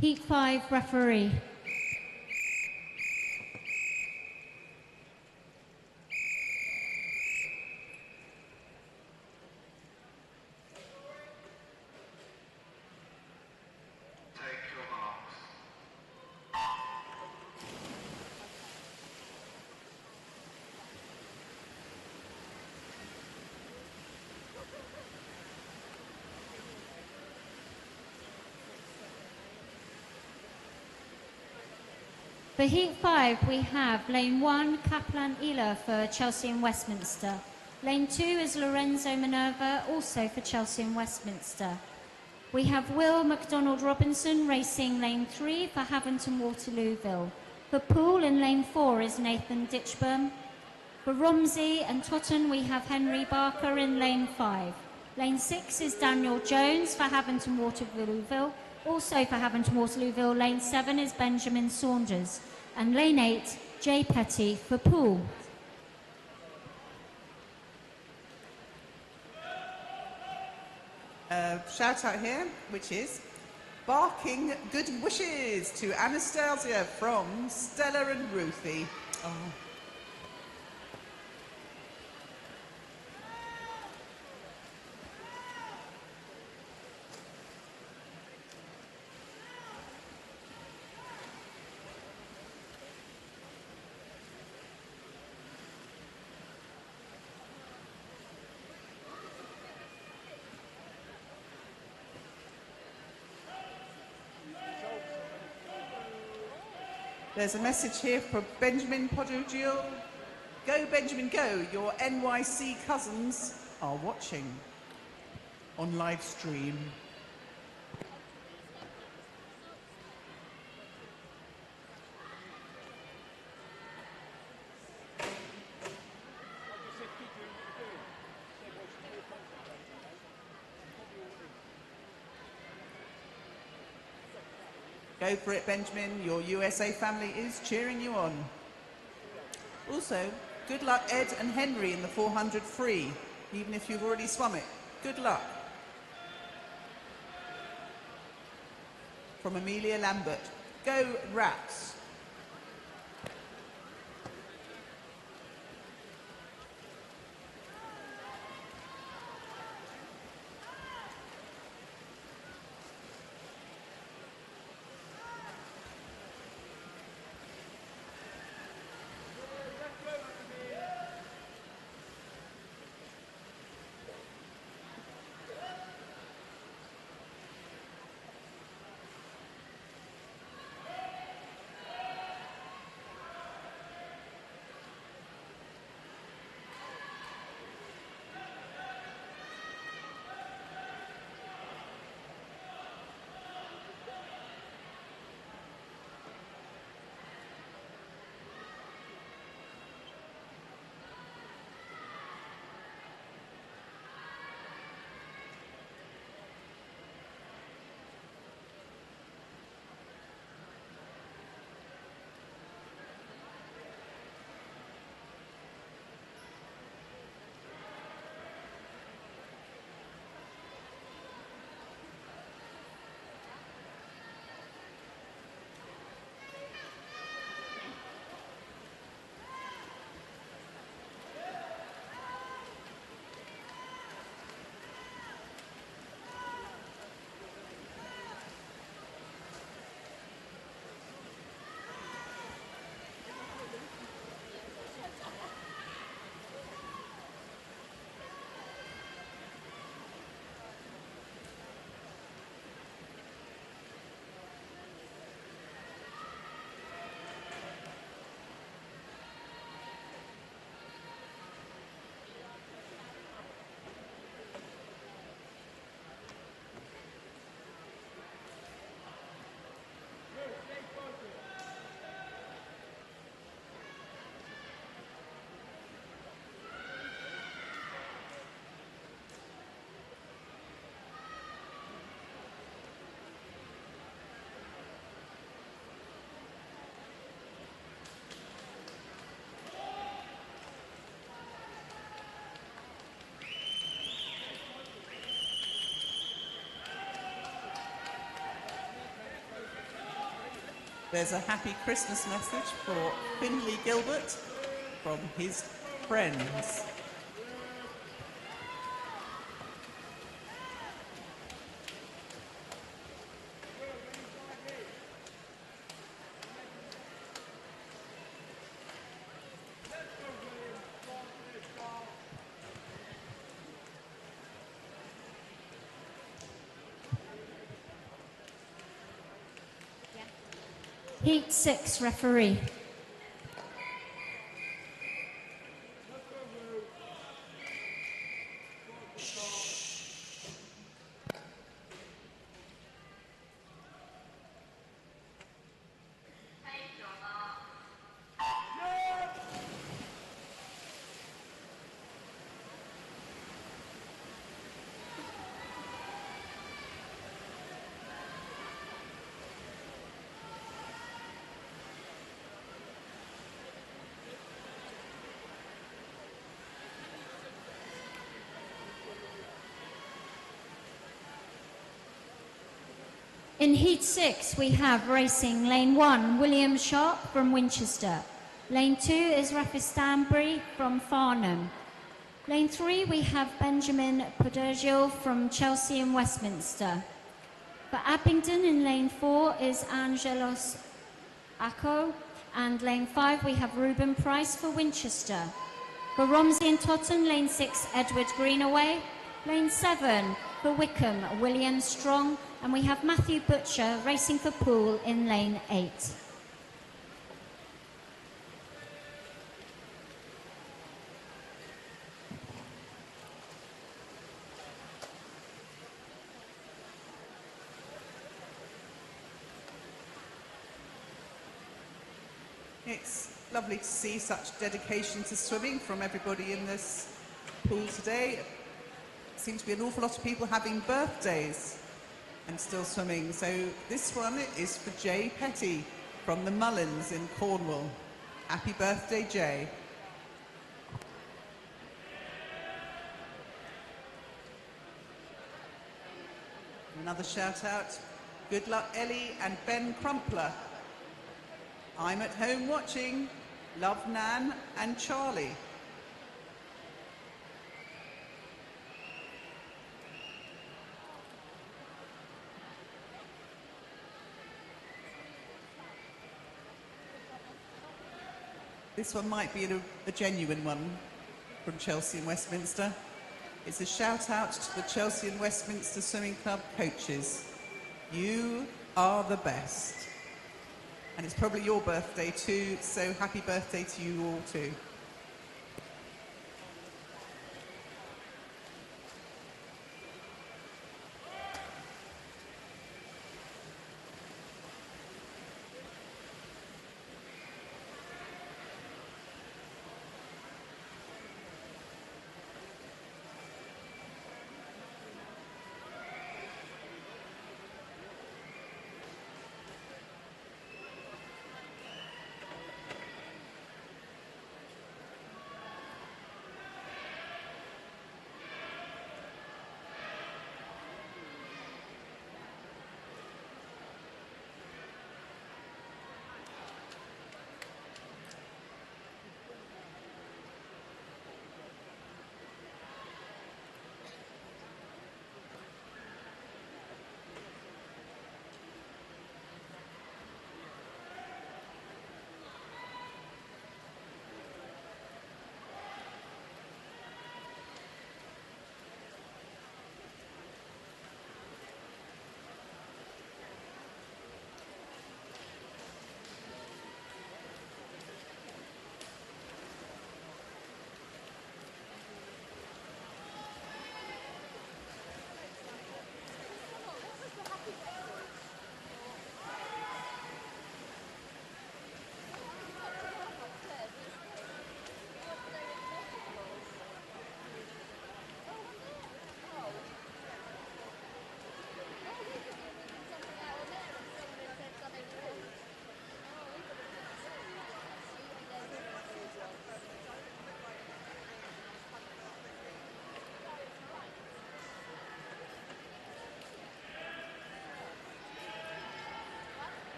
Heat 5 referee. For Heat 5, we have Lane 1, Kaplan Ela for Chelsea and Westminster. Lane 2 is Lorenzo Minerva, also for Chelsea and Westminster. We have Will McDonald Robinson racing Lane 3 for Haventon Waterlooville. For Poole in Lane 4 is Nathan Ditchburn. For Romsey and Totten, we have Henry Barker in Lane 5. Lane 6 is Daniel Jones for Haventon Waterlooville. Also for Haventon Waterlooville, Lane 7 is Benjamin Saunders. And Lane 8, Jay Petty for Poole.
Shout out here, which is barking good wishes to Anastasia from Stella and Ruthie. Oh. There's a message here for Benjamin Podugil. Go, Benjamin, go. Your NYC cousins are watching on live stream. Go for it, Benjamin. Your USA family is cheering you on. Also, good luck, Ed and Henry, in the 400 free, even if you've already swum it. Good luck. From Amelia Lambert. Go, Rats. There's a happy Christmas message for Finley Gilbert from his friends.
Heat 6 referee. In Heat 6, we have racing Lane 1, William Sharp from Winchester. Lane 2 is Rafi Stanbury from Farnham. Lane 3, we have Benjamin Podergio from Chelsea and Westminster. For Abingdon in Lane 4 is Angelos Acco. And Lane 5, we have Ruben Price for Winchester. For Romsey and Totton, Lane 6, Edward Greenaway. Lane 7, for Wickham, William Strong. And we have Matthew Butcher racing for Poole in Lane 8.
It's lovely to see such dedication to swimming from everybody in this pool today. Seems to be an awful lot of people having birthdays and still swimming. So this one is for Jay Petty from the Mullins in Cornwall. Happy birthday, Jay. Another shout out. Good luck, Ellie and Ben Crumpler. I'm at home watching. Love, Nan and Charlie. This one might be a genuine one from Chelsea and Westminster. It's a shout out to the Chelsea and Westminster Swimming Club coaches. You are the best. And it's probably your birthday too, so happy birthday to you all too.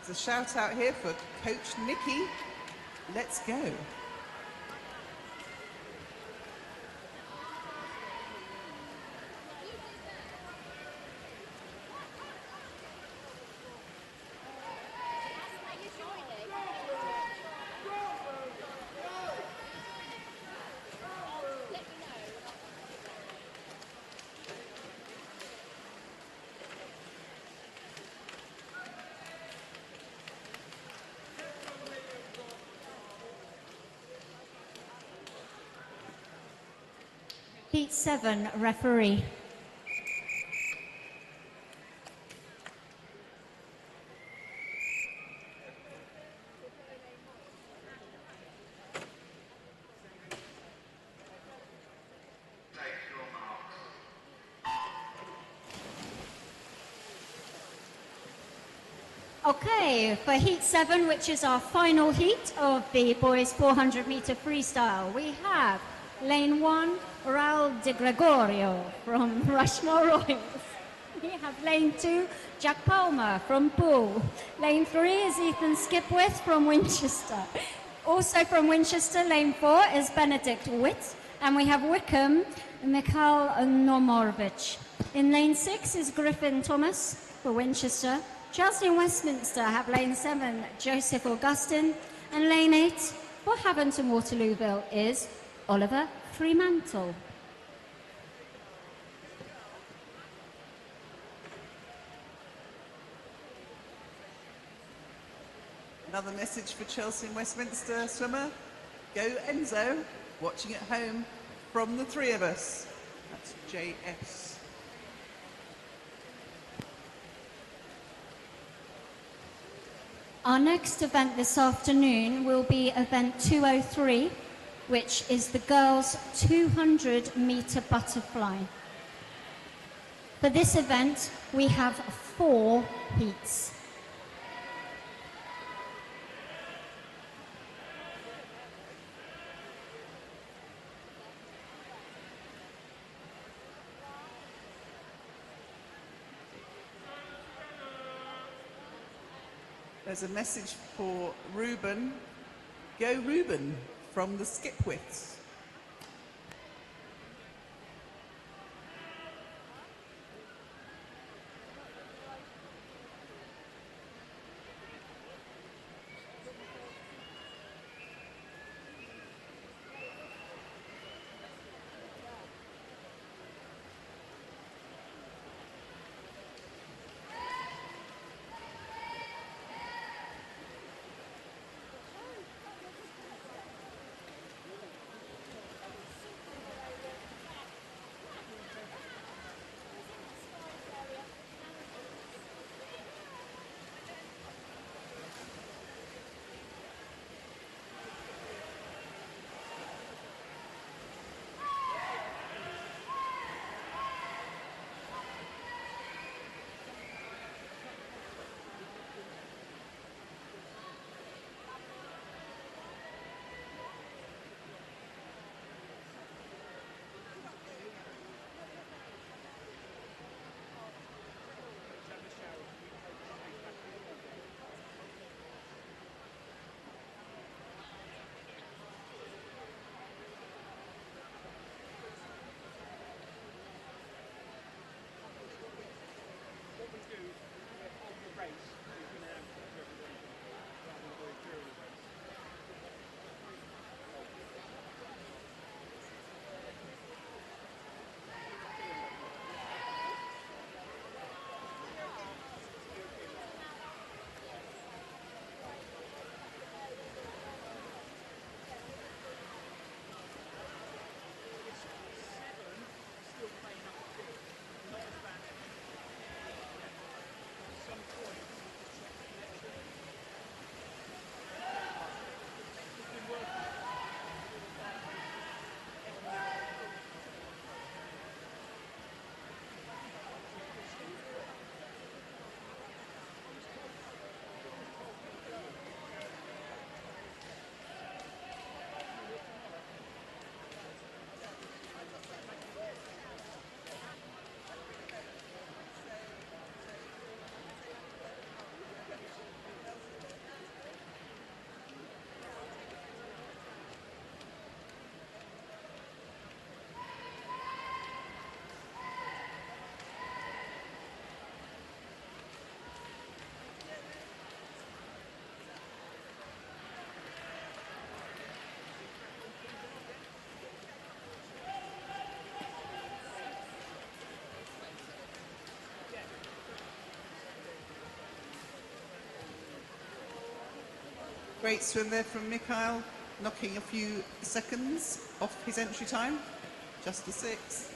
There's a shout out here for Coach Nikki. Let's go.
Heat 7, referee. Okay, for Heat 7, which is our final heat of the boys 400 meter freestyle, we have Lane 1, Raul de Gregorio from Rushmore Royals. We have Lane 2, Jack Palmer from Poole. Lane 3 is Ethan Skipwith from Winchester. Also from Winchester, Lane 4 is Benedict Witt. And we have Wickham, Mikhail Nomorovich. In Lane 6 is Griffin Thomas for Winchester. Chelsea and Westminster have Lane 7, Joseph Augustin. And Lane 8 for Haventon Waterlooville is Oliver Fremantle.
Another message for Chelsea and Westminster swimmer. Go Enzo, watching at home from the three of us. That's JS.
Our next event this afternoon will be event 203, which is the girls' 200 meter butterfly. For this event, we have 4 heats.
There's a message for Ruben. Go Ruben from the Skipwiths. Great swim there from Mikhail, knocking a few seconds off his entry time, just a 6.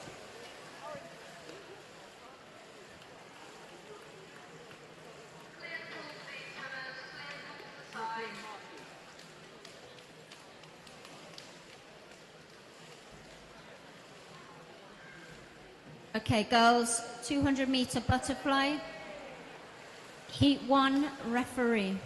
Okay, girls, 200-meter butterfly. Heat 1, referee.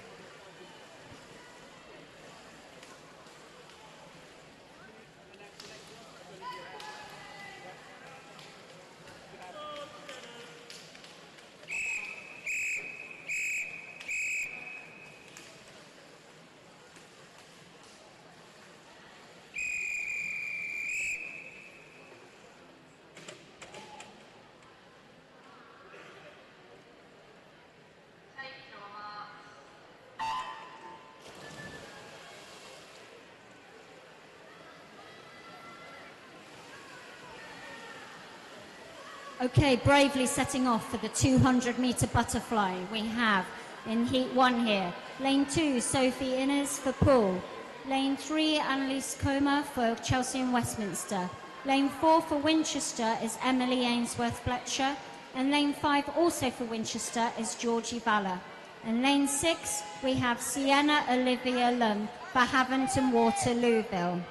Okay, bravely setting off for the 200-meter butterfly. We have in heat 1 here, lane 2, Sophie Innes for Poole. Lane 3, Annalise Comer for Chelsea and Westminster. Lane 4 for Winchester is Emily Ainsworth-Fletcher. And lane 5 also for Winchester is Georgie Valor. And lane 6, we have Sienna Olivia Lum for Haventon Waterlooville.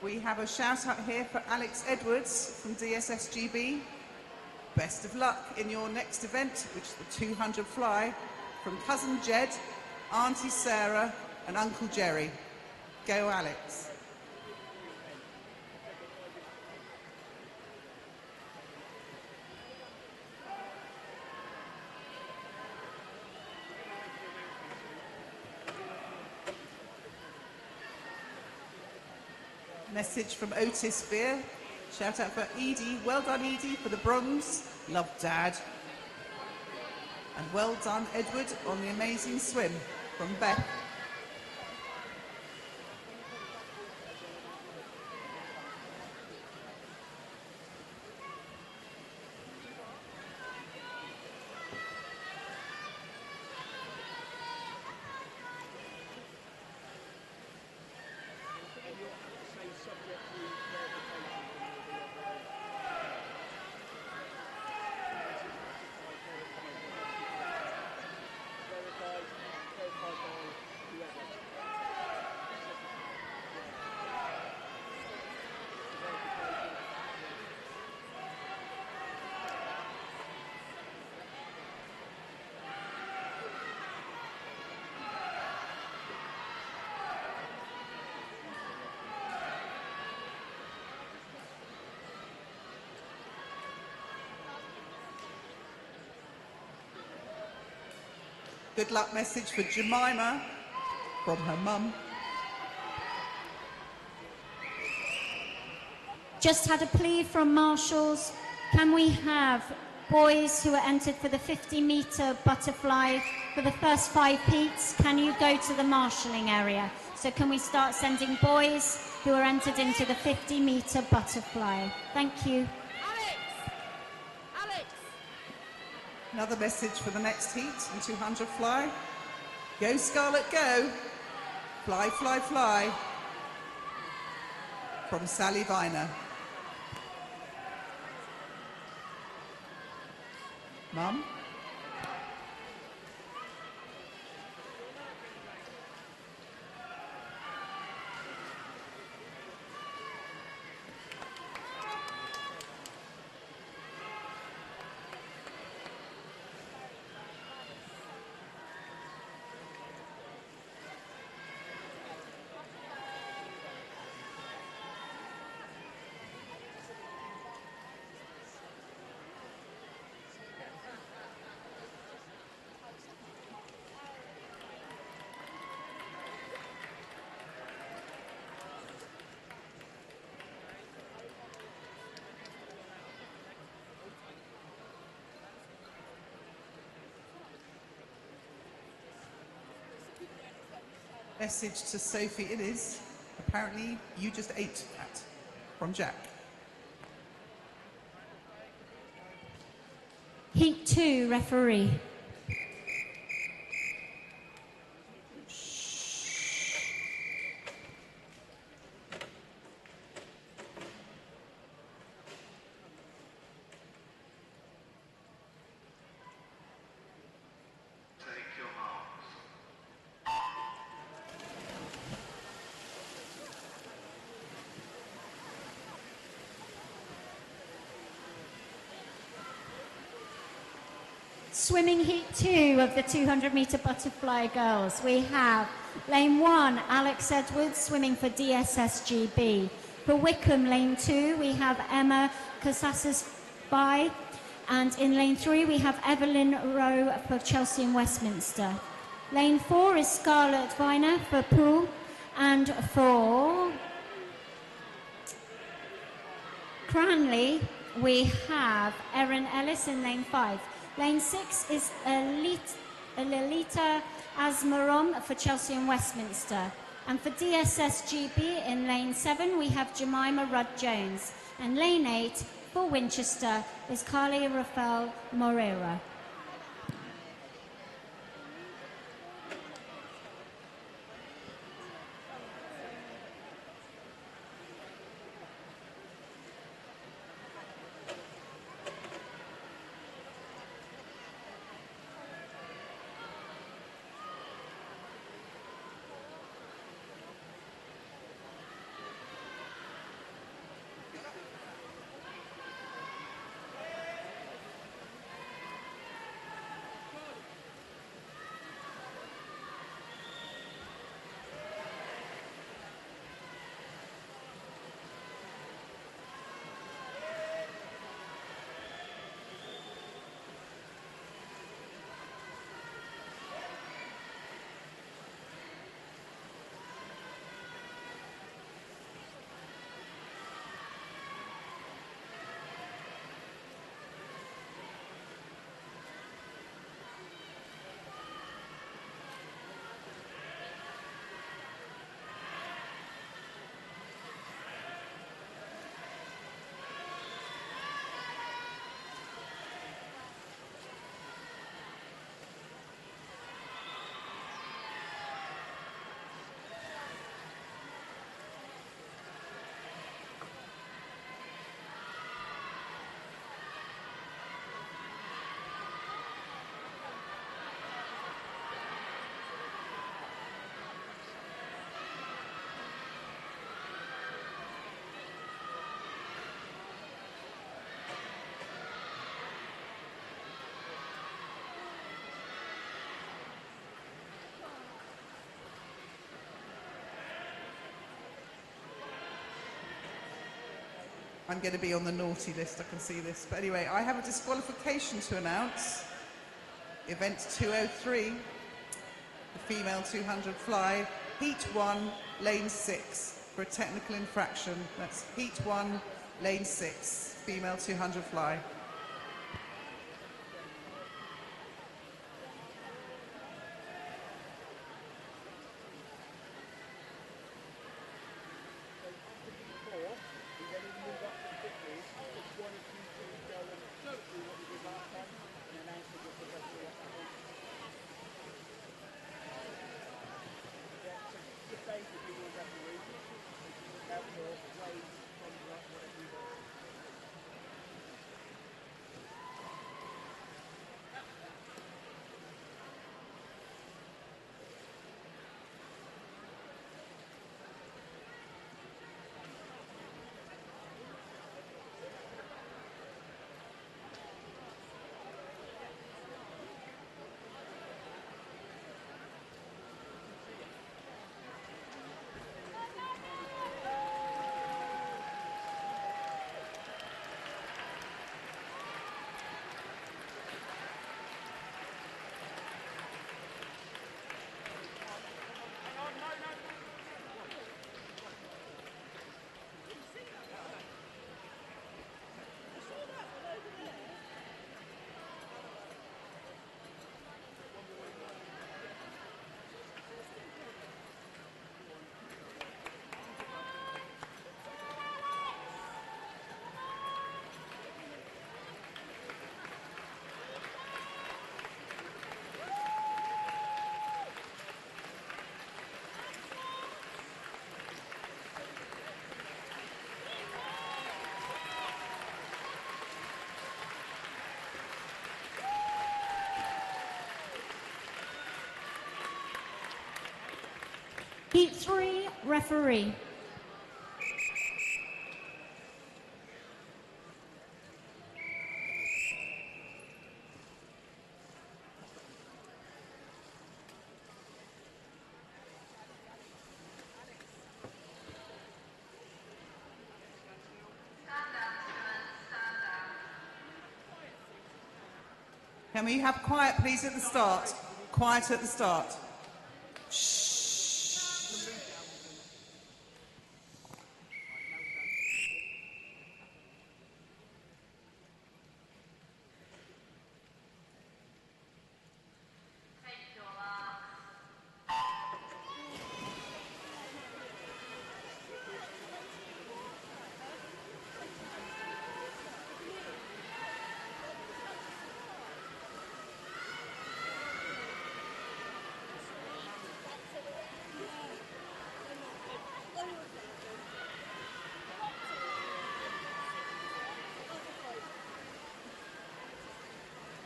We have a shout out here for Alex Edwards from DSSGB. Best of luck in your next event, which is the 200 fly, from Cousin Jed, Auntie Sarah and Uncle Jerry. Go Alex. Message from Otis Beer. Shout out for Edie. Well done, Edie, for the bronze. Love, Dad. And well done, Edward, on the amazing swim from Beth. Good luck message for Jemima from her mum.
Just had a plea from marshals. Can we have boys who are entered for the 50-meter butterfly for the first 5 heats? Can you go to the marshalling area? So can we start sending boys who are entered into the 50-meter butterfly? Thank you.
Another message for the next heat in 200 fly. Go Scarlett, go. Fly, fly, fly. From Sally Viner. Mum? Message to Sophie Innes. Apparently, you just ate that. From Jack.
2, referee. Swimming heat 2 of the 200-meter butterfly girls. We have lane 1, Alex Edwards, swimming for DSSGB. For Wickham, lane 2, we have Emma Casasas-By. And in lane 3, we have Evelyn Rowe for Chelsea and Westminster. Lane 4 is Scarlett Viner for Poole. And for Cranley, we have Erin Ellis in lane 5. Lane 6 is Lilita Asmarom for Chelsea and Westminster. And for DSSGB in lane 7, we have Jemima Rudd-Jones. And lane 8 for Winchester is Carly Rafael Moreira.
I'm going to be on the naughty list, I can see this. But anyway, I have a disqualification to announce. Event 203, the female 200 fly, heat 1, lane 6, for a technical infraction. That's heat 1, lane 6, female 200 fly.
Heat 3, referee.
Can we have quiet, please, at the start? Quiet at the start. Shh.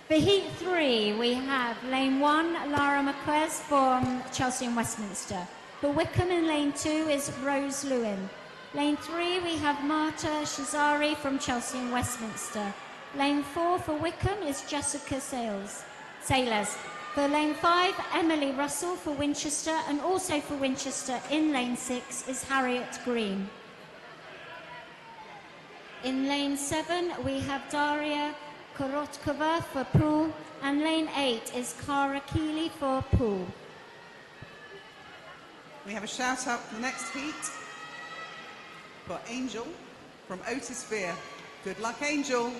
For Heat 3, we have Lane 1, Lara Marquez from Chelsea and Westminster. For Wickham in Lane 2 is Rose Lewin. Lane 3, we have Marta Shazari from Chelsea and Westminster. Lane 4 for Wickham is Jessica Sailors. For Lane 5, Emily Russell for Winchester, and also for Winchester in Lane 6 is Harriet Green. In Lane 7, we have Daria Korotkova for Poole, and Lane 8 is Cara Keeley for Poole.
We have a shout out for the next heat for Angel from Otisphere. Good luck, Angel.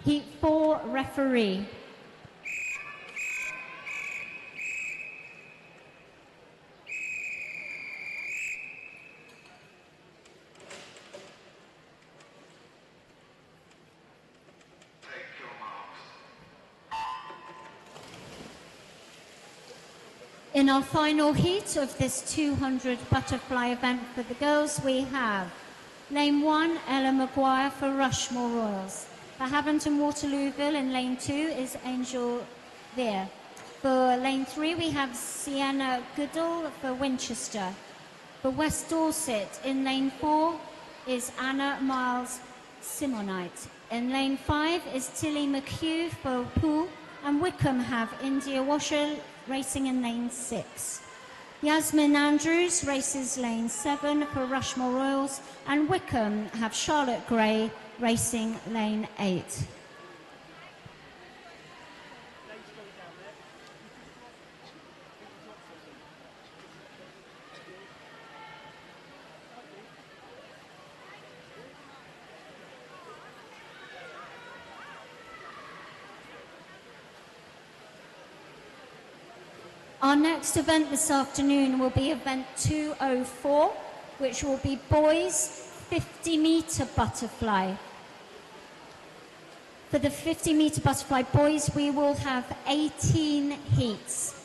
Heat 4, referee. In our final heat of this 200 butterfly event for the girls, we have Lane 1, Ella Maguire for Rushmore Royals. For Haventon Waterlooville in Lane 2 is Angel Veer. For Lane 3 we have Sienna Goodall for Winchester. For West Dorset in Lane 4 is Anna Miles Simonite. In lane 5 is Tilly McHugh for Poole, and Wickham have India Washer racing in lane 6. Yasmin Andrews races lane 7 for Rushmore Royals, and Wickham have Charlotte Gray racing lane 8. Our next event this afternoon will be event 204, which will be boys 50-metre butterfly. For the 50-metre butterfly boys, we will have 18 heats.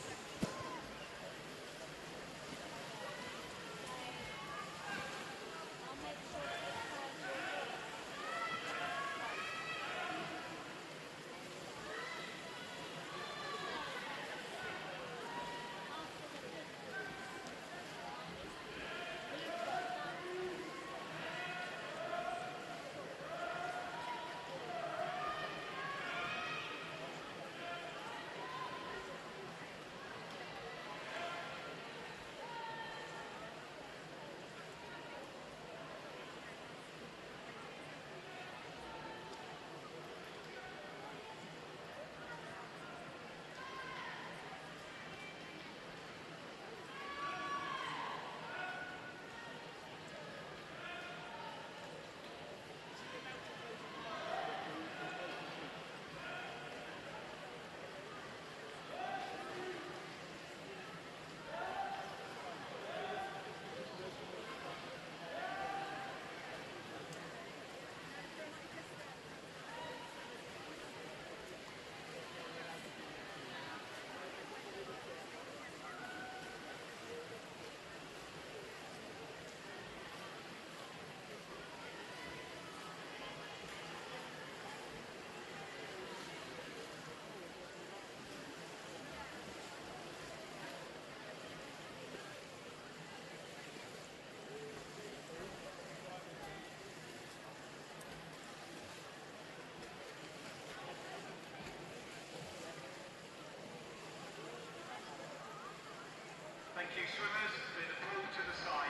Thank you, swimmers. With a pull to the side.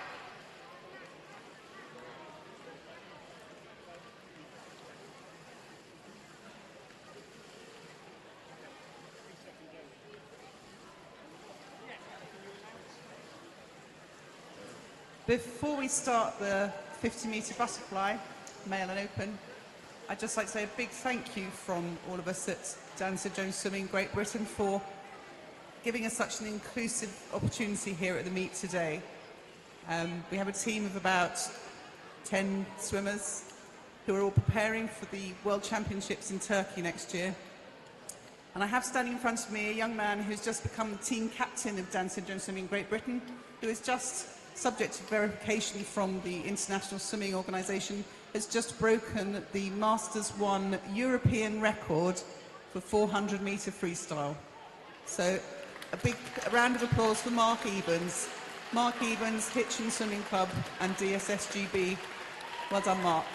Before we start the 50-metre butterfly, male and open, I'd just like to say a big thank you from all of us at Dan St Jones Swimming Great Britain for giving us such an inclusive opportunity here at the meet today. We have a team of about 10 swimmers who are all preparing for the World Championships in Turkey next year. And I have standing in front of me a young man who's just become the team captain of Dan St Jones Swimming Great Britain, who is just subject to verification from the International Swimming Organisation, has just broken the Masters 1 European record for 400-metre freestyle. So a big round of applause for Mark Evans. Mark Evans, Hitchin Swimming Club and DSSGB. Well done, Mark.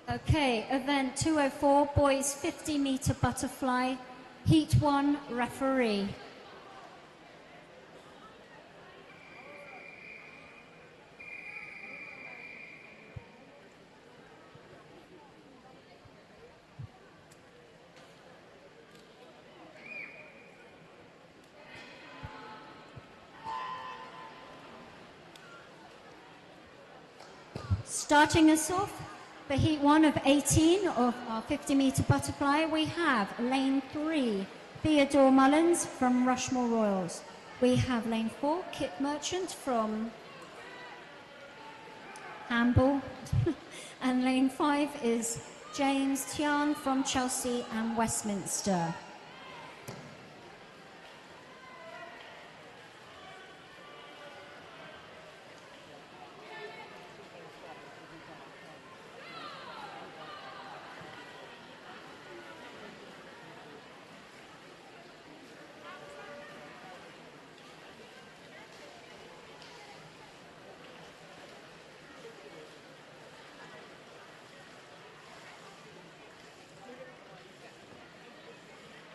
Okay, event 204, boys 50-metre butterfly, heat 1, referee. Starting us off, for heat 1 of 18 of our 50-metre butterfly, we have lane 3, Theodore Mullins from Rushmore Royals. We have lane 4, Kit Merchant from Hamble. And lane 5 is James Tian from Chelsea and Westminster.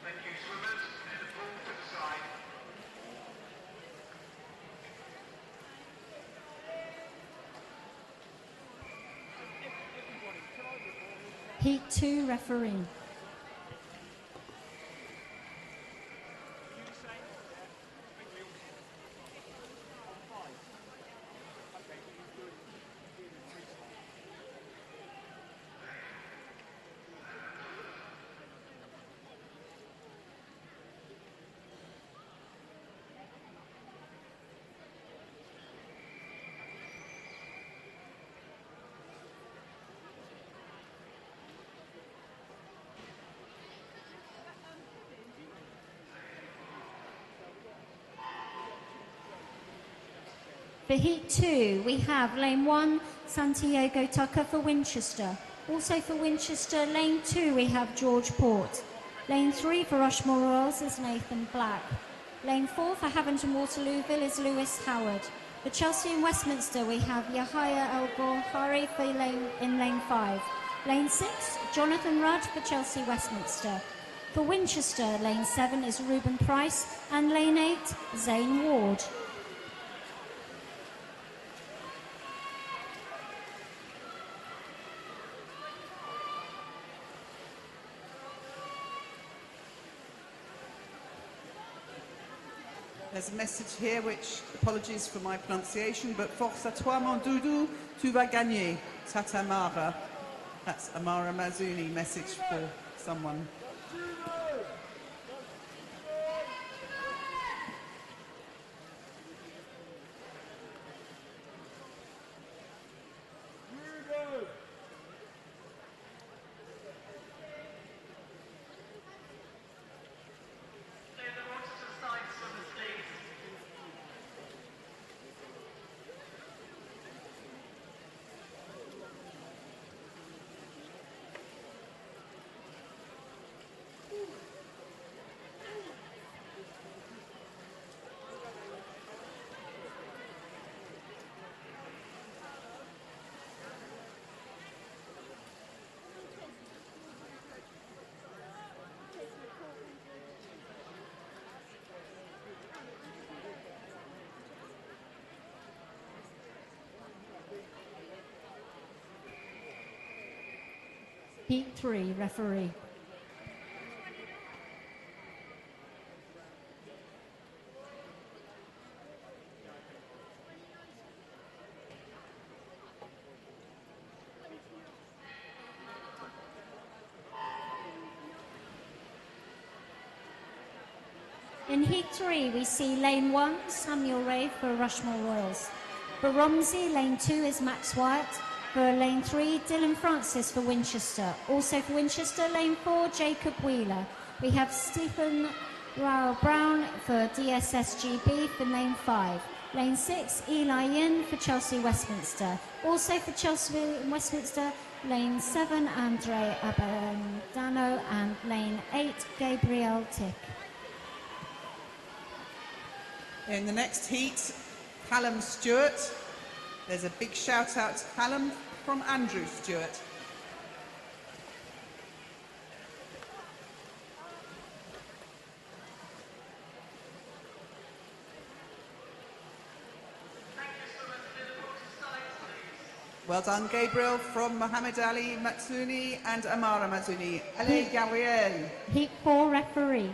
Thank you, swimmers. And the pool to the side.
Heat 2 referee. For Heat 2, we have lane 1, Santiago Tucker for Winchester. Also for Winchester, lane 2, we have George Port. Lane 3 for Rushmore Royals is Nathan Black. Lane 4 for Havington Waterlooville is Lewis Howard. For Chelsea and Westminster, we have Yahya El Ghari in lane 5. Lane 6, Jonathan Rudd for Chelsea Westminster. For Winchester, lane 7 is Ruben Price, and lane 8, Zane Ward.
There's a message here which, apologies for my pronunciation, but force à toi mon doudou, tu vas gagner, Tata Mara. That's Amara Mazuni message for someone.
Stay the water to the side, swimmers, please.
Heat 3 referee. In Heat 3, we see lane 1, Samuel Ray for Rushmore Royals. For Romsey, lane 2 is Max Wyatt. For lane 3, Dylan Francis for Winchester. Also for Winchester, lane 4, Jacob Wheeler. We have Stephen Rao Brown for DSSGB for lane 5. Lane 6, Eli Yin for Chelsea Westminster. Also for Chelsea Westminster, lane 7, Andre Abendano, and lane 8, Gabriel Tick.
In the next heat, Callum Stewart. There's a big shout out to Callum from Andrew Stewart. Well done, Gabriel, from Mohammed Ali Matsuni and Amara Matsuni. Allez, Gabriel.
Heat 4 referee.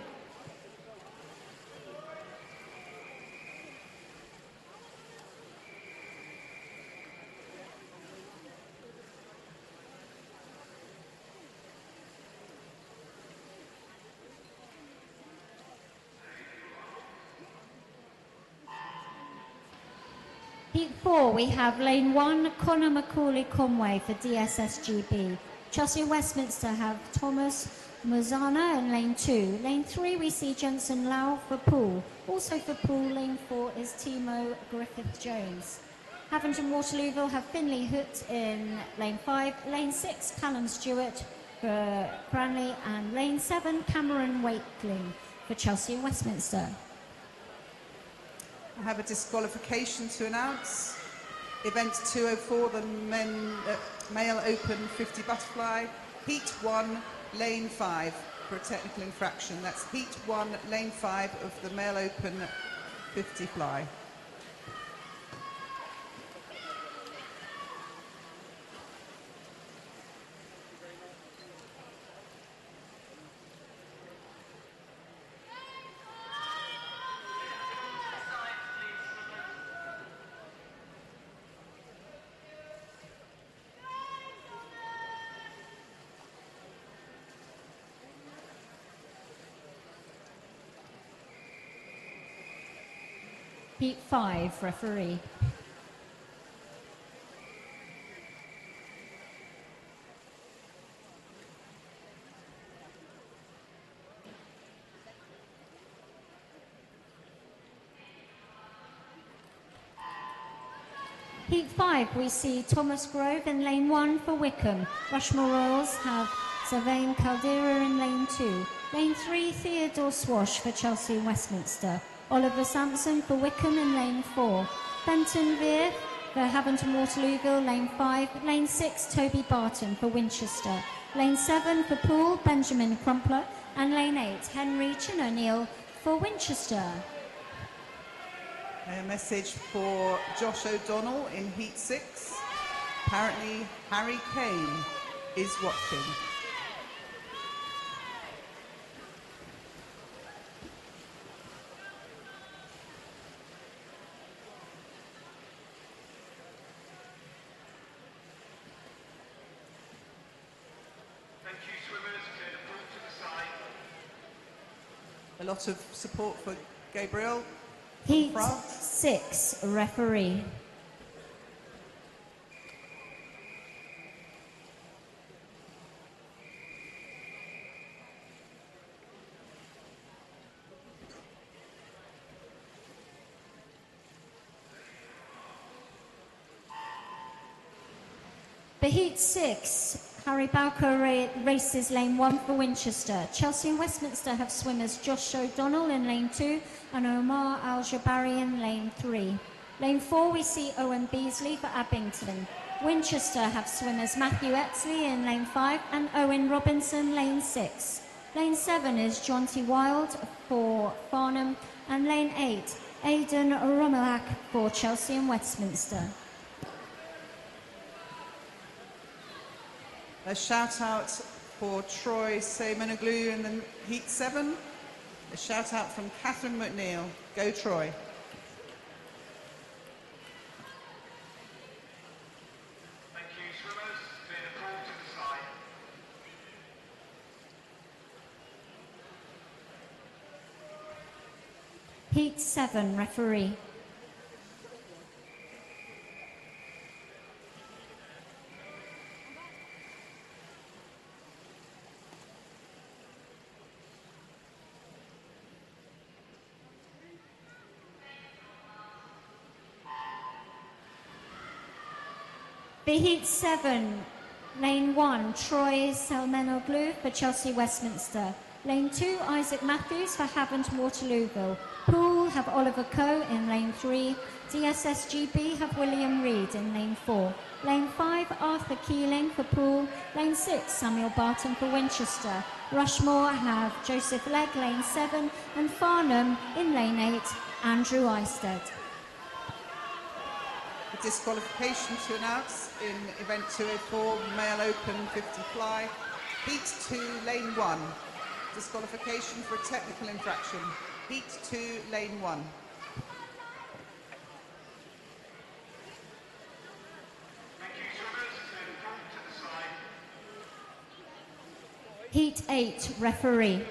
Heat 4, we have lane 1, Connor Macaulay Conway for DSSGB. Chelsea and Westminster have Thomas Mozana in lane 2. Lane 3, we see Jensen Lau for Poole. Also for Poole, lane 4 is Timo Griffith-Jones. Havant Waterlooville have Finley Hoot in lane 5. Lane 6, Callum Stewart for Cranley. And lane 7, Cameron Wakeling for Chelsea and Westminster.
I have a disqualification to announce. Event 204, the male open 50 butterfly. Heat 1, lane 5 for a technical infraction. That's heat 1, lane 5 of the male open 50 fly.
Heat 5, referee. Heat 5, we see Thomas Grove in lane 1 for Wickham. Rushmore Royals have Sylvain Caldera in lane 2. Lane 3, Theodore Swash for Chelsea and Westminster. Oliver Sampson for Wickham in lane 4. Benton Veer for Haventon Waterlooville, lane 5. Lane 6, Toby Barton for Winchester. Lane 7 for Poole, Benjamin Crumpler. And lane 8, Henry Chin O'Neill for Winchester.
A message for Josh O'Donnell in Heat 6. Apparently Harry Kane is watching.
Thank you, swimmers. Clear the pool to the side.
A lot of support for Gabriel.
Heat
France.
6, referee. For Heat 6, Harry Bowker races lane 1 for Winchester. Chelsea and Westminster have swimmers Josh O'Donnell in lane 2 and Omar Al-Jabari in lane 3. Lane 4, we see Owen Beasley for Abington. Winchester have swimmers Matthew Exley in lane 5 and Owen Robinson lane 6. Lane 7 is Jonty Wild for Farnham and lane 8, Aidan Romelak for Chelsea and Westminster.
A shout out for Troy Seymonoglu in the Heat 7. A shout out from Catherine McNeil. Go Troy.
Thank you, swimmers. Clear the pool to the side.
Heat 7, referee. For Heat 7, lane 1, Troy Selmenoglu for Chelsea Westminster. Lane 2, Isaac Matthews for Havant Waterlooville. Poole have Oliver Coe in lane 3. DSSGB have William Reed in lane 4. Lane 5, Arthur Keeling for Poole. Lane 6, Samuel Barton for Winchester. Rushmore have Joseph Legg, lane 7. And Farnham in lane 8, Andrew Eisted.
A disqualification to announce in event 204, male open 50 fly. Heat 2, lane 1. Disqualification for a technical infraction. Heat 2, lane 1.
Thank you, swimmers. Clear the pool to the side.
Heat 8, referee.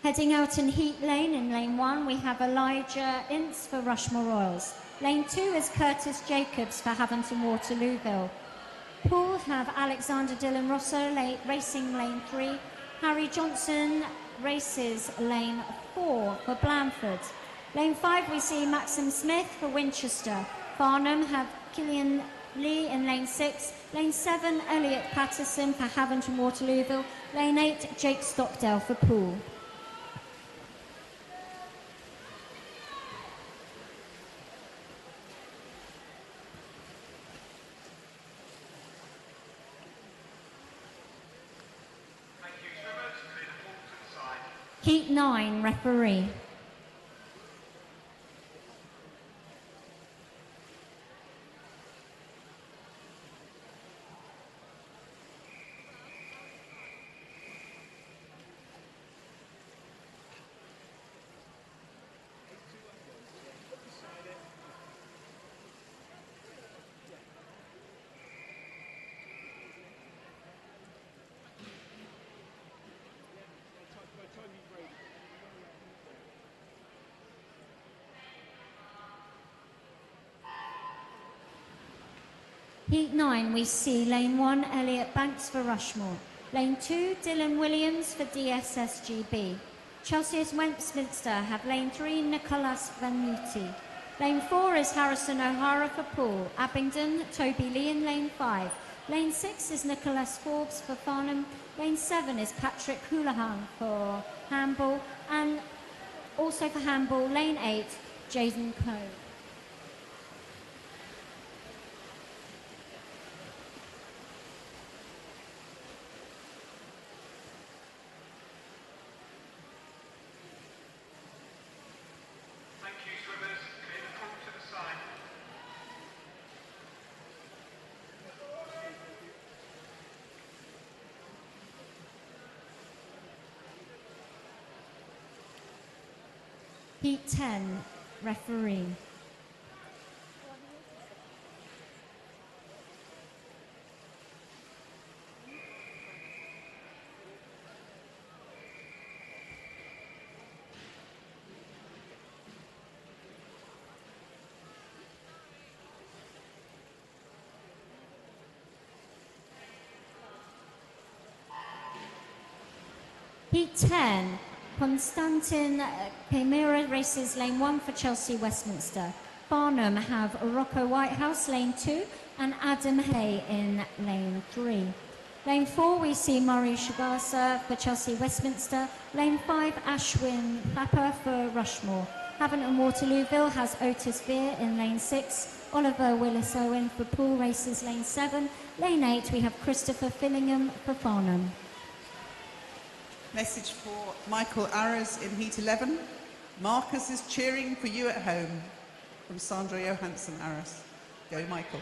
Heading out in Heat Lane in lane 1, we have Elijah Ince for Rushmore Royals. Lane 2 is Curtis Jacobs for Haventon Waterlooville. Pool have Alexander Dillon Rosso racing lane 3. Harry Johnson races lane 4 for Blandford. Lane 5 we see Maxim Smith for Winchester. Farnham have Killian Lee in lane 6. Lane 7 Elliot Patterson for Haventon Waterlooville. Lane 8 Jake Stockdale for Pool. Heat 9, referee. Heat 9, we see lane 1, Elliot Banks for Rushmore. Lane 2, Dylan Williams for DSSGB. Chelsea Westminster have lane 3, Nicholas Vanuti. Lane 4 is Harrison O'Hara for Poole. Abingdon, Toby Lee in lane 5. Lane 6 is Nicholas Forbes for Farnham. Lane 7 is Patrick Houlihan for Hamble. And also for Hamble, lane 8, Jaden Coe. Heat 10, referee. Heat 10, Konstantin Kamira races lane 1 for Chelsea Westminster. Farnham have Rocco Whitehouse lane 2 and Adam Hay in lane 3. Lane 4 we see Murray Shigasa for Chelsea Westminster. Lane 5 Ashwin Papa for Rushmore. Haventon Waterlooville has Otis Veer in lane 6. Oliver Willis Owen for Poole races lane 7. Lane 8 we have Christopher Fillingham for Farnham.
Message for Michael Arras in Heat 11. Marcus is cheering for you at home. From Sandra Johansson Arras. Go, Michael.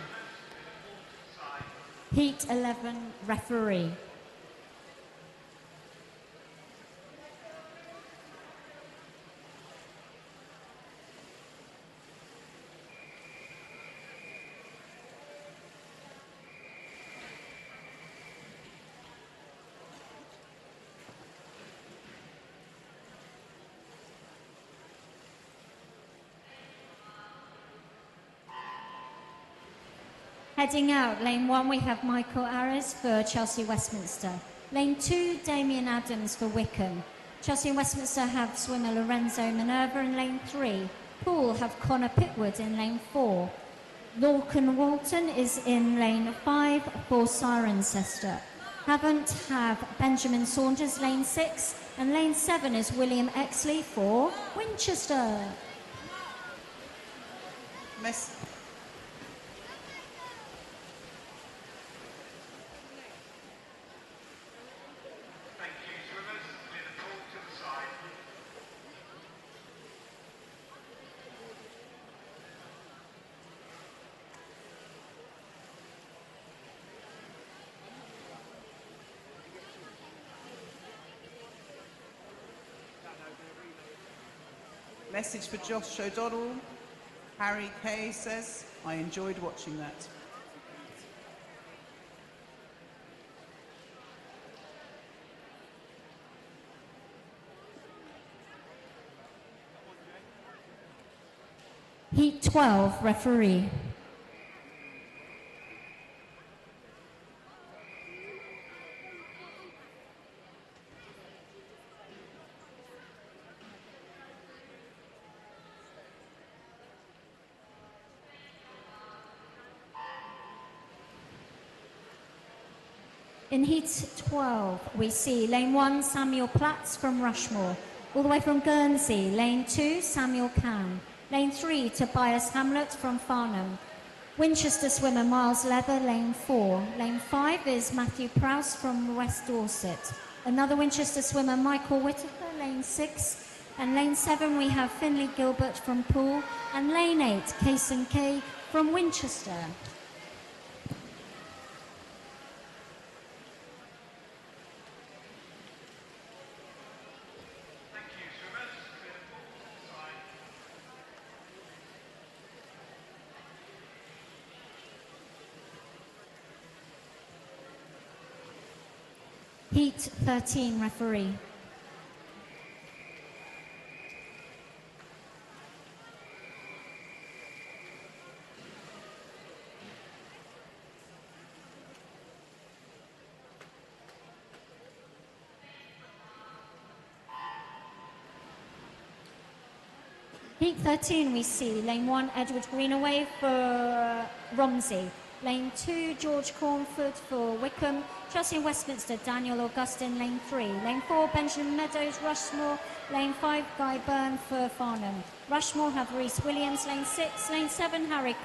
Heat 11, referee. Heading out, lane 1 we have Michael Arras for Chelsea Westminster. Lane 2, Damien Adams for Wickham. Chelsea and Westminster have swimmer Lorenzo Minerva in lane 3. Poole have Connor Pitwood in lane 4. Lorcan Walton is in lane 5 for Cirencester. Havant have Benjamin Saunders lane 6 and lane 7 is William Exley for Winchester.
Message for Josh O'Donnell. Harry Kay says, I enjoyed watching that.
Heat 12, referee. In Heat 12, we see lane 1, Samuel Platts from Rushmore. All the way from Guernsey, lane 2, Samuel Can. Lane 3, Tobias Hamlet from Farnham. Winchester swimmer Miles Leather, lane 4. Lane 5 is Matthew Prowse from West Dorset. Another Winchester swimmer, Michael Whittaker, lane 6. And lane 7, we have Finley Gilbert from Poole. And lane 8, Kaysen Kay from Winchester. Heat 13, referee. Heat 13, we see lane 1, Edward Greenaway for Romsey. Lane 2, George Cornford for Wickham. Chelsea and Westminster, Daniel Augustin, lane 3. Lane 4, Benjamin Meadows, Rushmore. Lane 5, Guy Byrne for Farnham. Rushmore have Rhys Williams, lane 6. Lane 7, Harry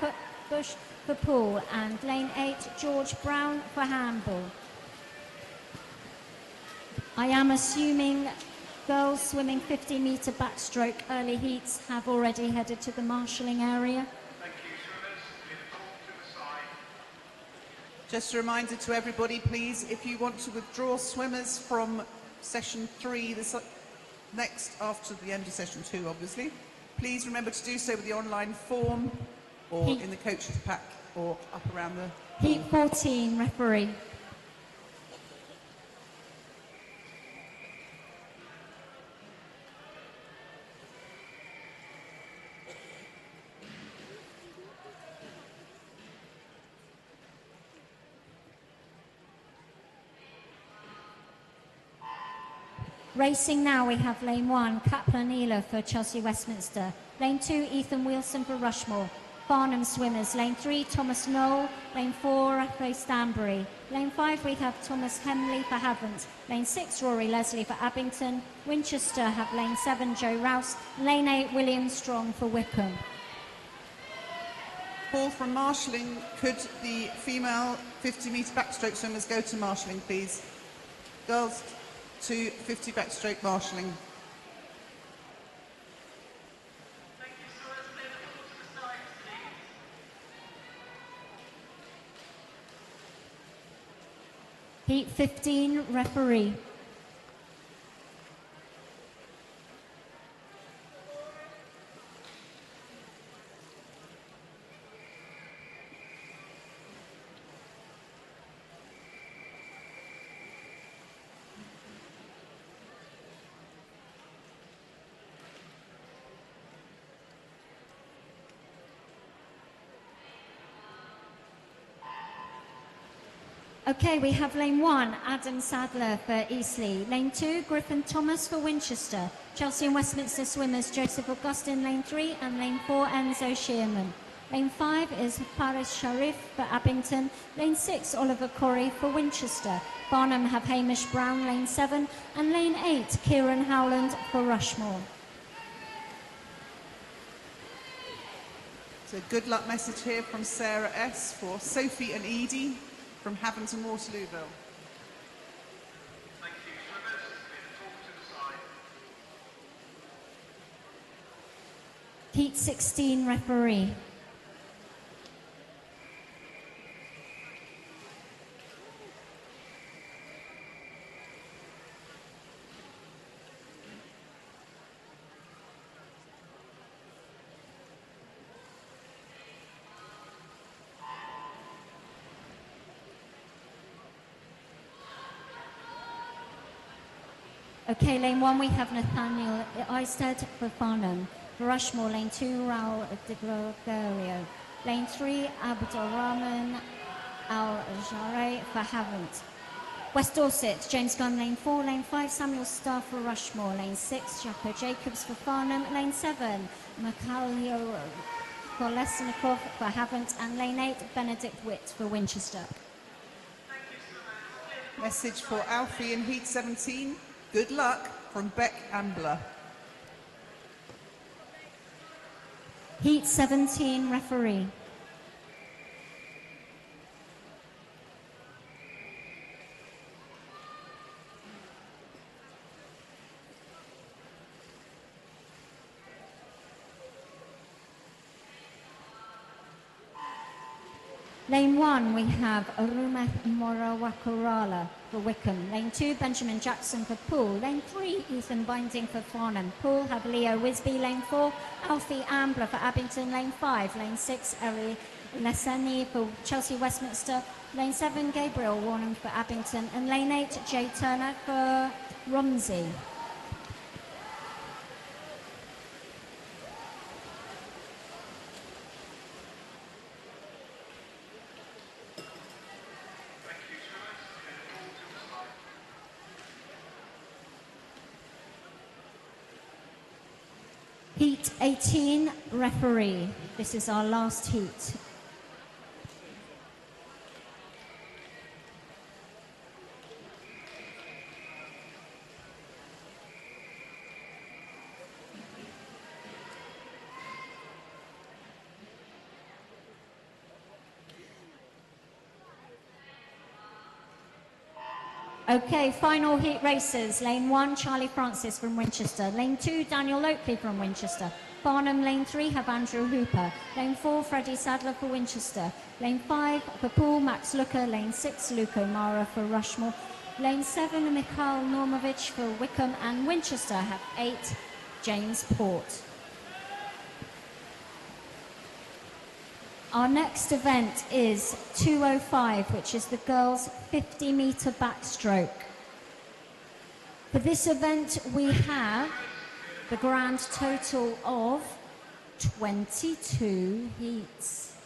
Bush for Poole. And lane 8, George Brown for Hamble. I am assuming girls swimming 50-metre backstroke early heats have already headed to the marshalling area.
Just a reminder to everybody, please, if you want to withdraw swimmers from session 3, this next after the end of session 2, obviously, please remember to do so with the online form or in the coaches pack or up around the...
Heat 14, referee. Racing now, we have lane 1, Kaplan Ealer for Chelsea Westminster. Lane 2, Ethan Wilson for Rushmore. Farnham swimmers, lane 3, Thomas Knoll. Lane 4, Rafe Stanbury. Lane 5, we have Thomas Hemley for Havant. Lane 6, Rory Leslie for Abington. Winchester have lane 7, Joe Rouse. Lane 8, William Strong for Wickham.
Paul, from marshalling, could the female 50-metre backstroke swimmers go to marshalling, please? Girls to 50 backstroke marshalling.
Heat 15, referee. Okay, we have lane 1, Adam Sadler for Eastleigh. Lane 2, Griffin Thomas for Winchester. Chelsea and Westminster swimmers, Joseph Augustin, lane 3, and lane 4, Enzo Shearman. Lane 5 is Paris Sharif for Abington. Lane 6, Oliver Corrie for Winchester. Farnham have Hamish Brown, lane 7, and lane 8, Kieran Howland for Rushmore.
So good luck message here from Sarah S. for Sophie and Edie from Havant and Waterlooville.
Thank you, swimmers. Talk to the side.
Heat 16, referee. Okay, lane 1, we have Nathaniel Eisted for Farnham. For Rushmore, lane 2, Raul de Gregorio. Lane 3, Abdurrahman Al-Jarre for Havant. West Dorset, James Gunn, lane 4, lane 5, Samuel Starr for Rushmore, lane 6, Jaco Jacobs for Farnham, lane 7, Mikhail Kolesnikov for Havant, and lane 8, Benedict Witt for Winchester.
Message for Alfie in heat 17. Good luck from Beck Ambler.
Heat 17 referee. Lane 1, we have Aruma Morawakarala for Wickham. Lane 2, Benjamin Jackson for Poole. Lane 3, Ethan Binding for Farnham. Poole have Leo Wisby. Lane 4, Alfie Ambler for Abington. Lane 5, Lane 6, Eri Leseni for Chelsea Westminster. Lane 7, Gabriel Warning for Abington. And Lane 8, Jay Turner for Romsey. Heat 18, referee. This is our last heat. Okay, final heat races. Lane 1, Charlie Francis from Winchester. Lane 2, Daniel Oakley from Winchester. Farnham, lane 3, have Andrew Hooper. Lane 4, Freddie Sadler for Winchester. Lane 5, for Poole, Max Looker. Lane 6, Luke O'Mara for Rushmore. Lane 7, Mikhail Normovich for Wickham. And Winchester have 8, James Port. Our next event is 205, which is the girls' 50-metre backstroke. For this event, we have the grand total of 22 heats.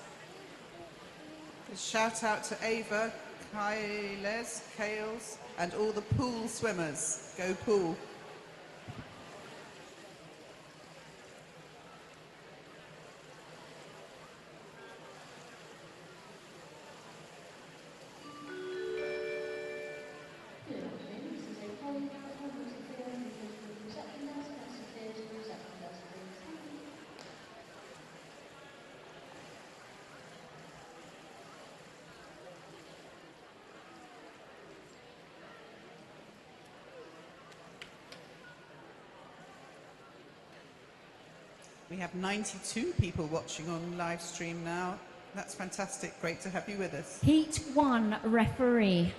A shout out to Ava, Kales, and all the pool swimmers. Go pool. We have 92 people watching on live stream now. That's fantastic. Great to have you with us.
Heat 1, referee.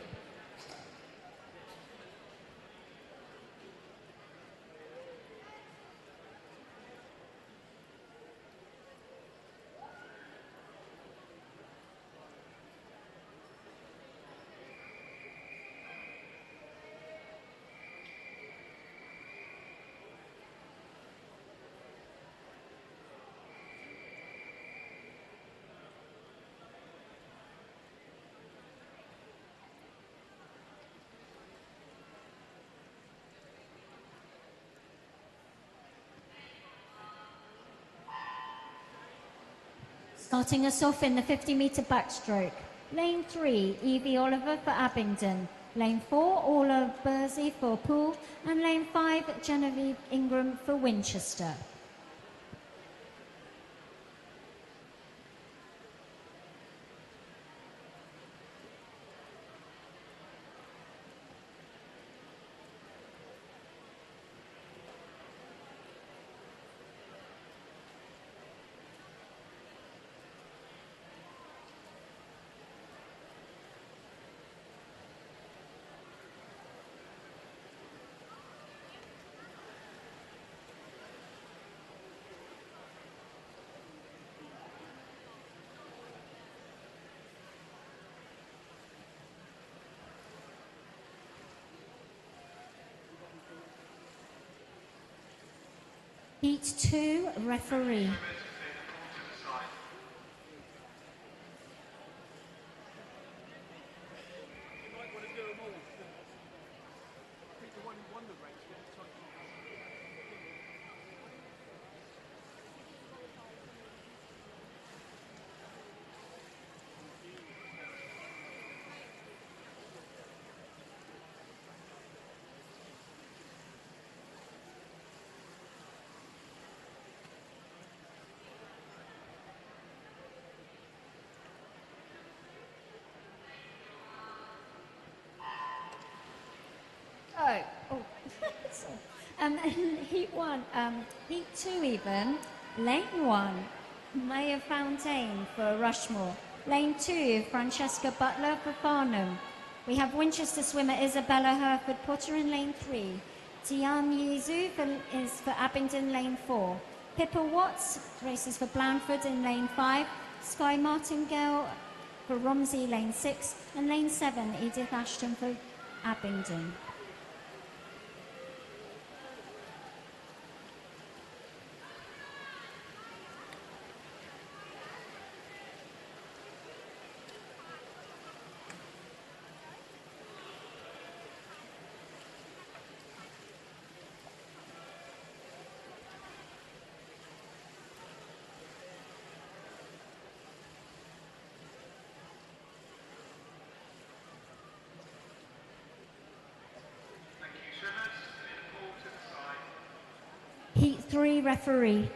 Starting us off in the 50-metre backstroke. Lane 3, Evie Oliver for Abingdon. Lane 4, Orla Bursey for Poole. And lane 5, Genevieve Ingram for Winchester. Heat 2, referee. Oh. Sorry. Heat 1, Heat 2 even, Lane 1, Maya Fontaine for Rushmore. Lane 2, Francesca Butler for Farnham. We have Winchester swimmer Isabella Herford Potter in Lane 3. Tian Yizu is for Abingdon, Lane 4. Pippa Watts races for Blandford in Lane 5. Sky Martingale for Romsey, Lane 6. And Lane 7, Edith Ashton for Abingdon. Heat 3, referee.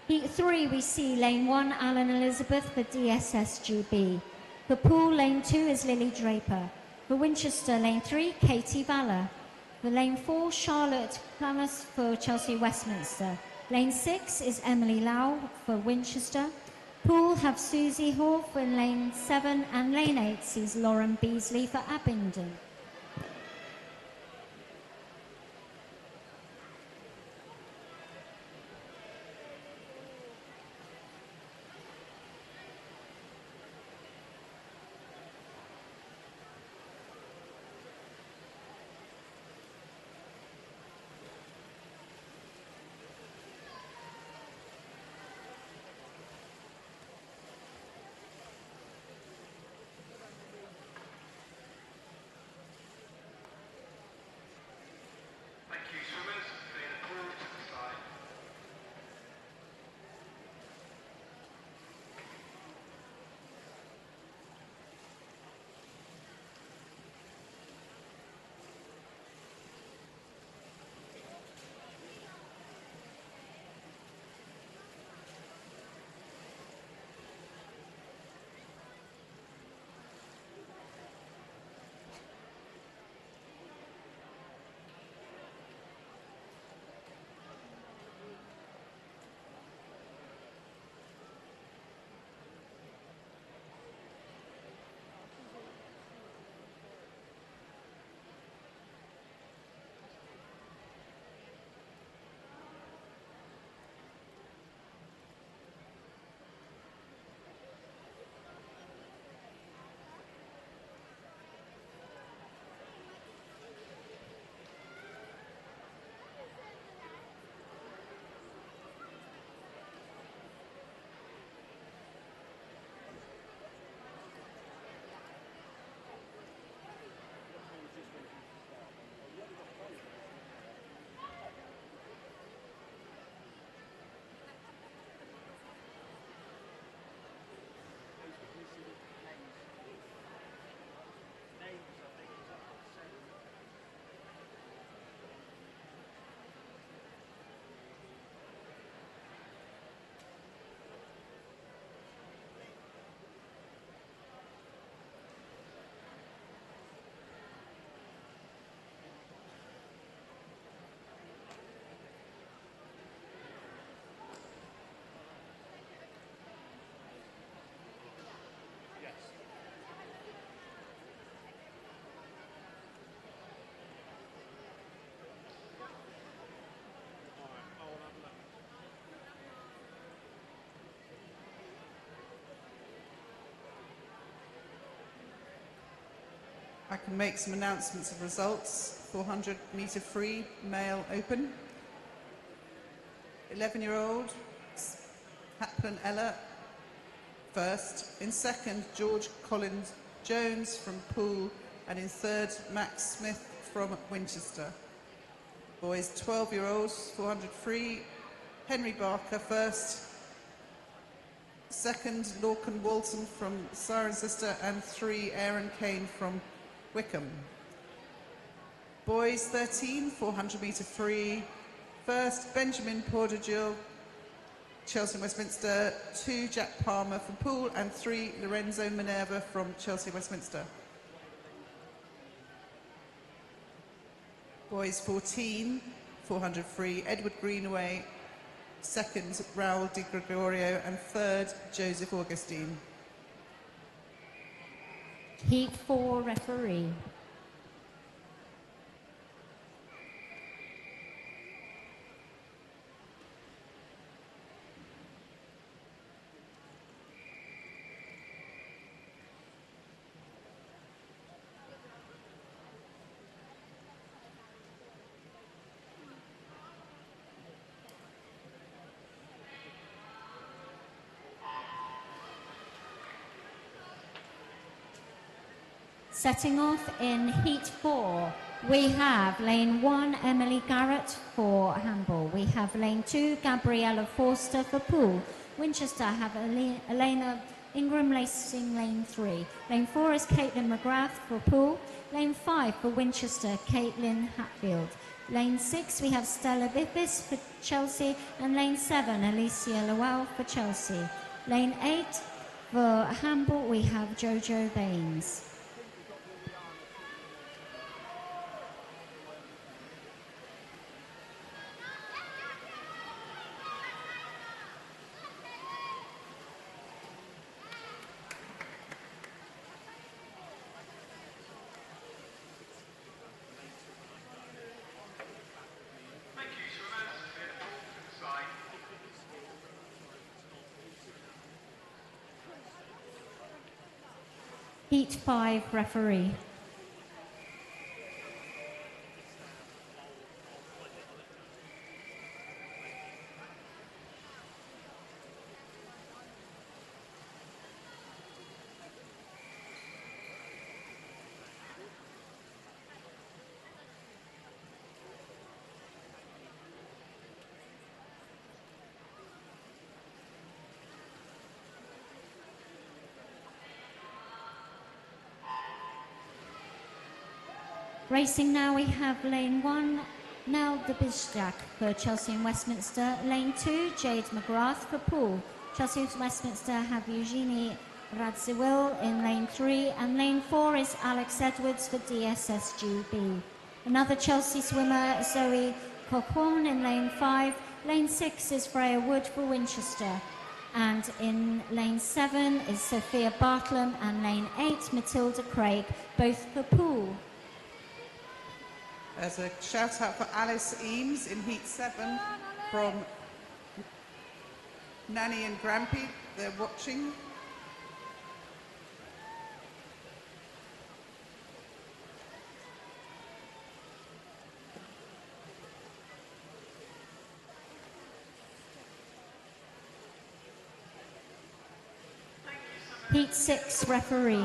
Heat 3, we see Lane 1, Alan Elizabeth for DSSGB. For Poole, Lane 2 is Lily Draper. For Winchester, Lane 3, Katie Valor. For Lane 4, Charlotte Planus for Chelsea Westminster. Lane 6 is Emily Lau for Winchester. Poole have Susie Hall for Lane 7, and Lane 8 sees Lauren Beasley for Abingdon.
I can make some announcements of results. 400 metre free, male open. 11-year-old Haplin Ella first. In second, George Collins Jones from Poole, and in third, Max Smith from Winchester. Boys 12-year-olds, 400 free, Henry Barker first. Second, Lorcan Walton from Cirencester, and 3, Aaron Kane from Wickham. Boys 13, 400 metre free. First, Benjamin Portergill, Chelsea and Westminster. 2, Jack Palmer from Poole, and 3, Lorenzo Minerva from Chelsea Westminster. Boys 14, 400 free, Edward Greenaway. Second, Raul Di Gregorio, and third, Joseph Augustine.
Heat 4 referee. Setting off in Heat 4, we have lane 1, Emily Garrett for handball. We have lane 2, Gabriella Forster for pool. Winchester have Elena Ingram racing lane 3. Lane 4 is Caitlin McGrath for pool. Lane 5 for Winchester, Caitlin Hatfield. Lane 6, we have Stella Biffis for Chelsea, and lane 7, Alicia Lowell for Chelsea. Lane 8, for handball, we have Jojo Baines.
Thank you, swimmers. Get a ball to the side.
Heat 5 referee. Racing now, we have lane 1, Nell Debisjak for Chelsea and Westminster. Lane 2, Jade McGrath for Poole. Chelsea and Westminster have Eugenie Radziwill in lane 3, and lane 4 is Alex Edwards for DSSGB. Another Chelsea swimmer, Zoe Cochran in lane 5. Lane 6 is Freya Wood for Winchester. And in lane 7 is Sophia Bartlam, and lane 8, Matilda Craig, both for Poole.
There's a shout out for Alice Eames in Heat 7 from Nanny and Grampy. They're watching.
Heat 6 referee.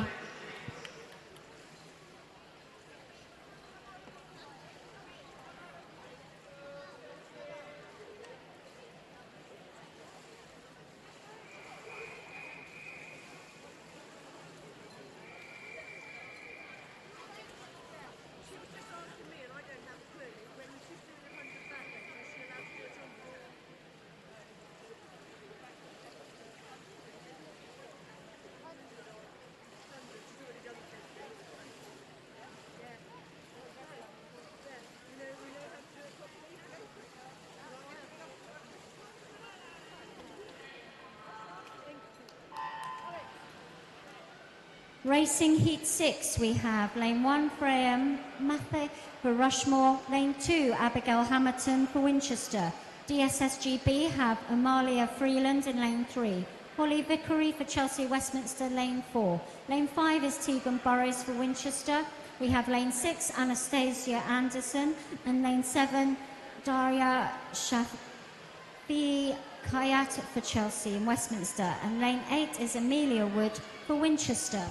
Racing Heat 6, we have lane 1, Freya Mathe for Rushmore. Lane 2, Abigail Hamilton for Winchester. DSSGB have Amalia Freeland in lane 3. Holly Vickery for Chelsea Westminster, lane 4. Lane 5 is Tegan Burrows for Winchester. We have lane 6, Anastasia Anderson, and lane 7, Daria Shafi Kayat for Chelsea in Westminster, and lane 8 is Amelia Wood for Winchester.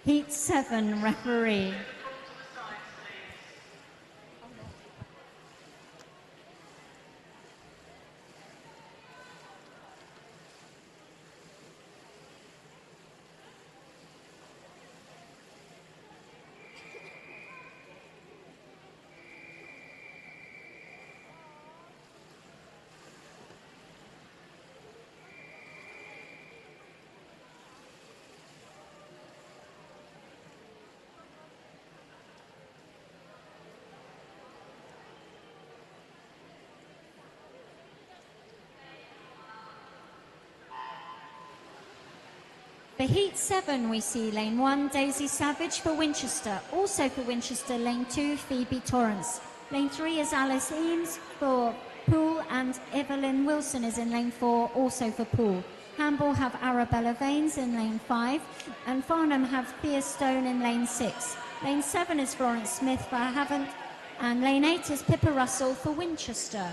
Heat 7 referee. For Heat 7, we see lane 1, Daisy Savage for Winchester. Also for Winchester, lane 2, Phoebe Torrance. Lane 3 is Alice Eames for Poole, and Evelyn Wilson is in lane 4, also for Poole. Hamble have Arabella Vanes in lane 5, and Farnham have Thea Stone in lane 6. Lane 7 is Florence Smith for Havant, and lane 8 is Pippa Russell for Winchester.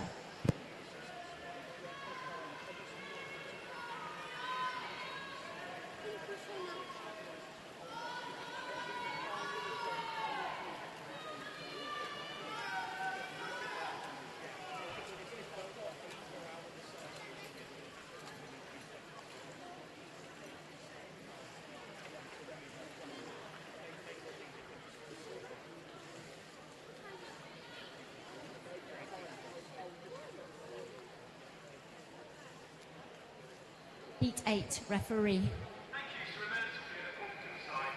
Heat 8 referee.
Thank you, swimmers. We're going to walk to the side.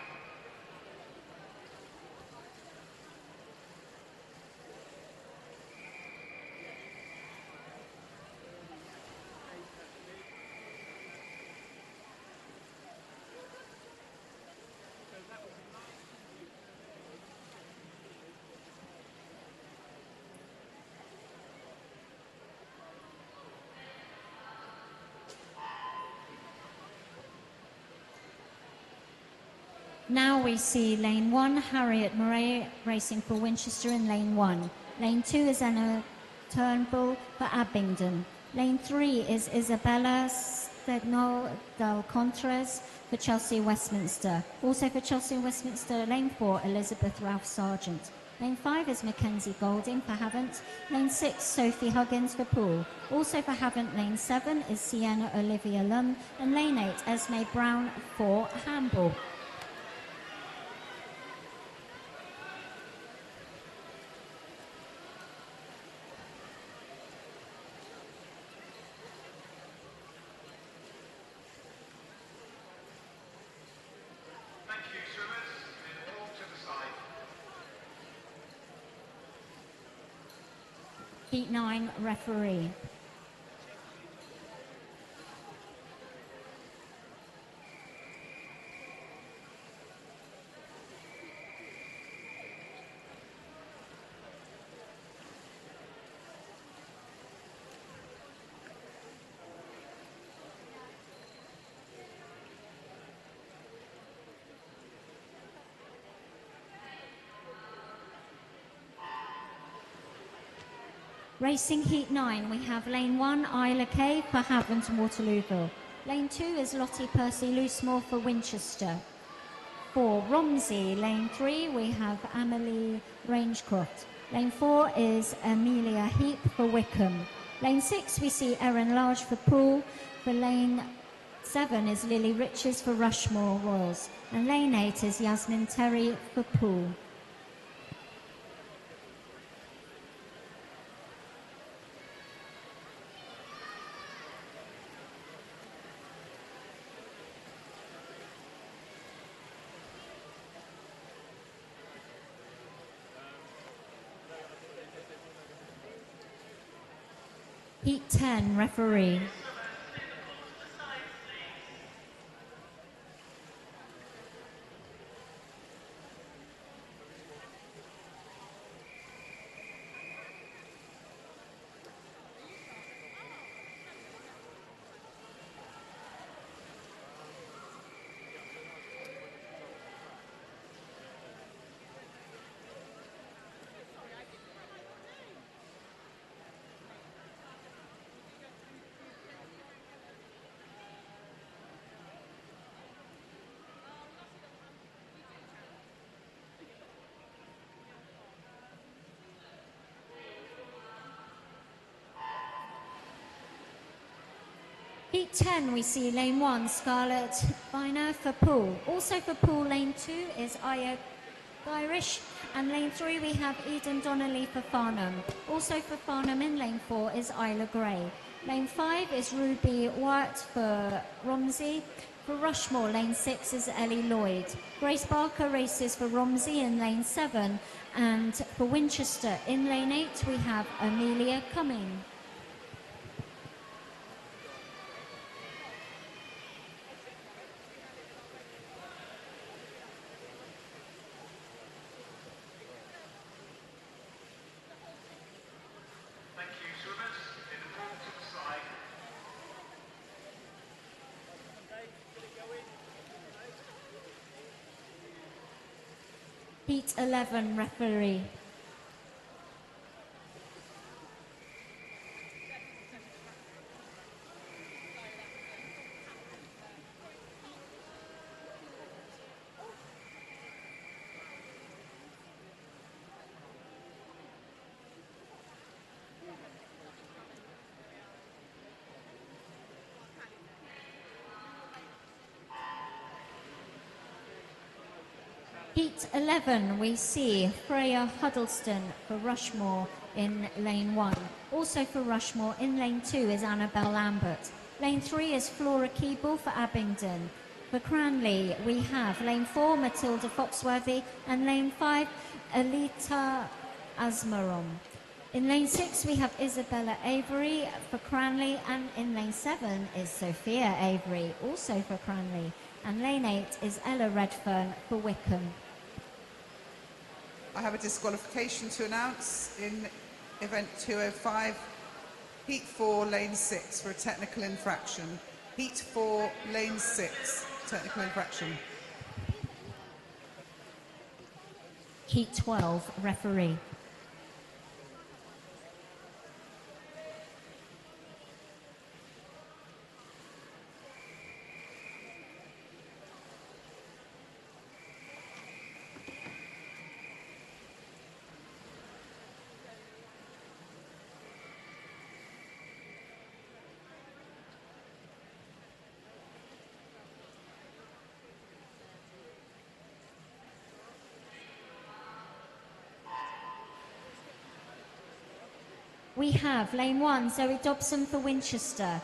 Now we see lane 1, Harriet Murray racing for Winchester in lane 1. Lane 2 is Anna Turnbull for Abingdon. Lane 3 is Isabella Stegnol del Contres for Chelsea Westminster. Also for Chelsea Westminster, lane 4, Elizabeth Ralph Sargent. Lane 5 is Mackenzie Golding for Havant. Lane 6, Sophie Huggins for Poole. Also for Havant, lane 7 is Sienna Olivia Lum, and lane 8, Esme Brown for Hamble.
Thank you, swimmers. We're going to walk to the side.
Heat 9 referee. Racing Heat 9, we have lane 1, Isla Kay for Havant and Waterlooville. Lane 2 is Lottie Percy Loosemore for Winchester. For Romsey, lane 3, we have Amelie Rangecroft. Lane 4 is Amelia Heap for Wickham. Lane 6, we see Erin Large for Poole. For lane 7 is Lily Riches for Rushmore Royals. And lane 8 is Yasmin Terry for Poole. Heat 10 referee. 10, we see lane 1, Scarlett Biner for Pool. Also for Pool, lane 2 is Aya Irish, and lane 3 we have Eden Donnelly for Farnham. Also for Farnham in lane 4 is Isla Gray. Lane 5 is Ruby Wyatt for Romsey. For Rushmore, lane 6 is Ellie Lloyd. Grace Barker races for Romsey in lane 7, and for Winchester in lane 8 we have Amelia Cumming.
Thank you, swimmers. In the pool to the side.
Heat 11, referee. Heat 11, we see Freya Huddleston for Rushmore in lane 1. Also for Rushmore in lane 2 is Annabelle Lambert. Lane 3 is Flora Keeble for Abingdon. For Cranley, we have lane 4, Matilda Foxworthy, and lane 5, Alita Asmarom. In lane 6, we have Isabella Avery for Cranley, and in lane 7 is Sophia Avery, also for Cranley. And lane 8 is Ella Redfern for Wickham.
I have a disqualification to announce in event 205, heat 4, lane 6 for a technical infraction. Heat 4, lane 6, technical infraction.
Heat 12, referee. We have lane 1, Zoe Dobson for Winchester.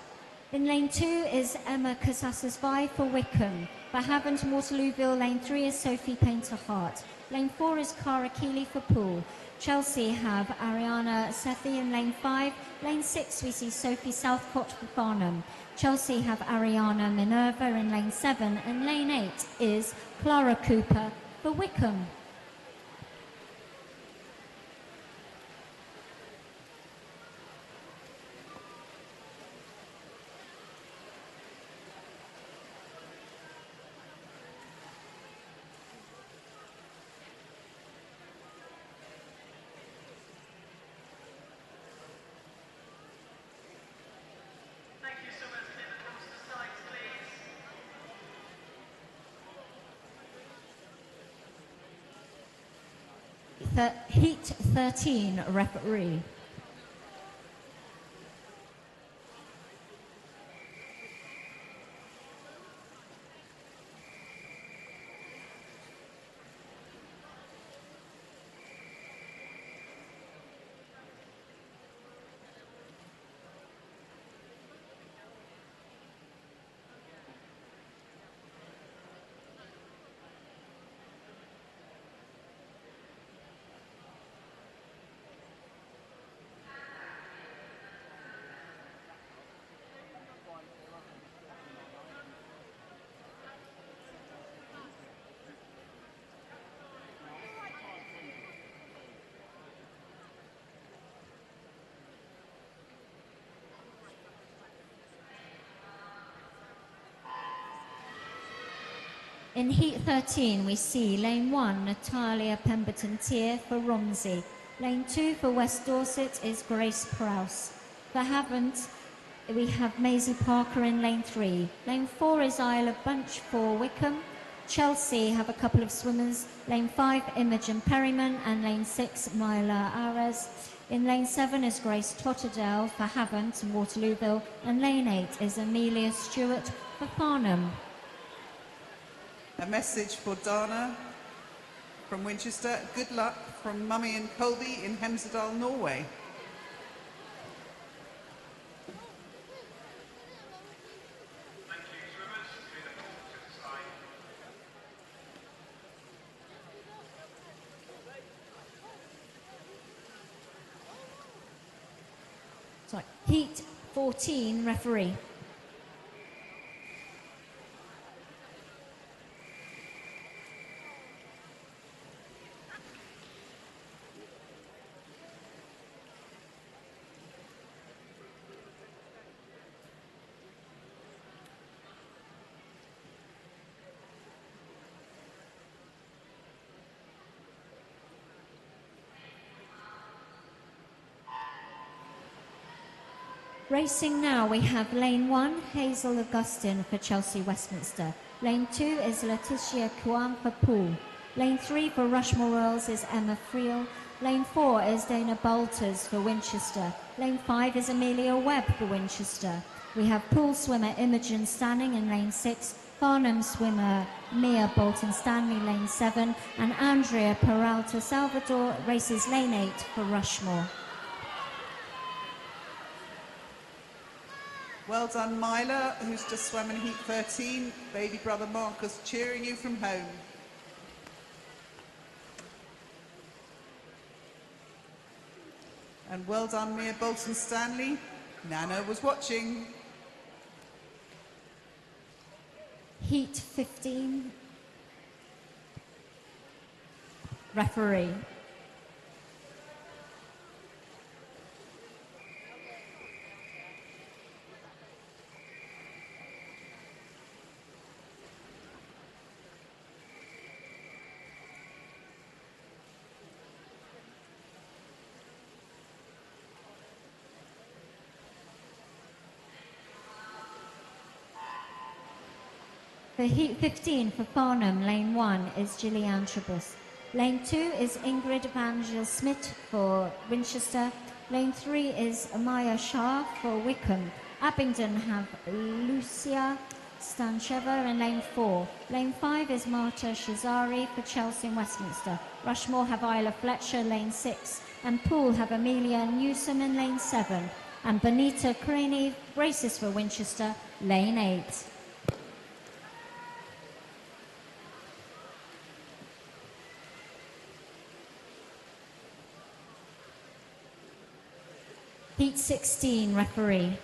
In lane 2 is Emma Casasas-Vai for Wickham. For Havant Waterlooville, lane 3 is Sophie Painter-Hart. Lane 4 is Cara Keeley for Poole. Chelsea have Ariana Sethi in lane 5. Lane 6 we see Sophie Southcott for Farnham. Chelsea have Ariana Minerva in lane 7, and lane 8 is Clara Cooper for Wickham.
Thank you, swimmers. In the pool to the sides, please.
Heat 13, referee. In Heat 13, we see Lane 1, Natalia Pemberton-Tier for Romsey. Lane 2 for West Dorset is Grace Prowse. For Havant, we have Maisie Parker in Lane 3. Lane 4 is Isla Bunch for Wickham. Chelsea have a couple of swimmers, lane 5, Imogen Perryman, and lane 6, Myla Ares. In lane 7 is Grace Totterdale for Havant and Waterlooville, and lane 8 is Amelia Stewart for Farnham.
A message for Dana from Winchester. Good luck from Mummy and Colby in Hemsedal, Norway.
Thank you, swimmers. Clear the pool to the side.
Sorry. Heat 14, referee. Racing now, we have lane 1, Hazel Augustine for Chelsea Westminster. Lane 2 is Letitia Kwan for Poole. Lane 3 for Rushmore Earls is Emma Friel. Lane 4 is Dana Bolters for Winchester. Lane 5 is Amelia Webb for Winchester. We have Poole swimmer Imogen Stanning in lane 6, Farnham swimmer Mia Bolton Stanley lane 7, and Andrea Peralta Salvador races lane 8 for Rushmore.
Well done, Myla, who's just swam in heat 13. Baby brother Marcus cheering you from home. And well done, Mia Bolton Stanley. Nana was watching.
Heat 15. Referee. For heat 15 for Farnham, lane 1 is Gillian Tribus. Lane 2 is Ingrid Vangel Smith for Winchester. Lane 3 is Amaya Shah for Wickham. Abingdon have Lucia Stancheva in lane 4. Lane 5 is Marta Shazari for Chelsea and Westminster. Rushmore have Isla Fletcher, lane 6. And Poole have Amelia Newsom in lane 7. And Bonita Craney races for Winchester, lane 8. Heat 16, referee.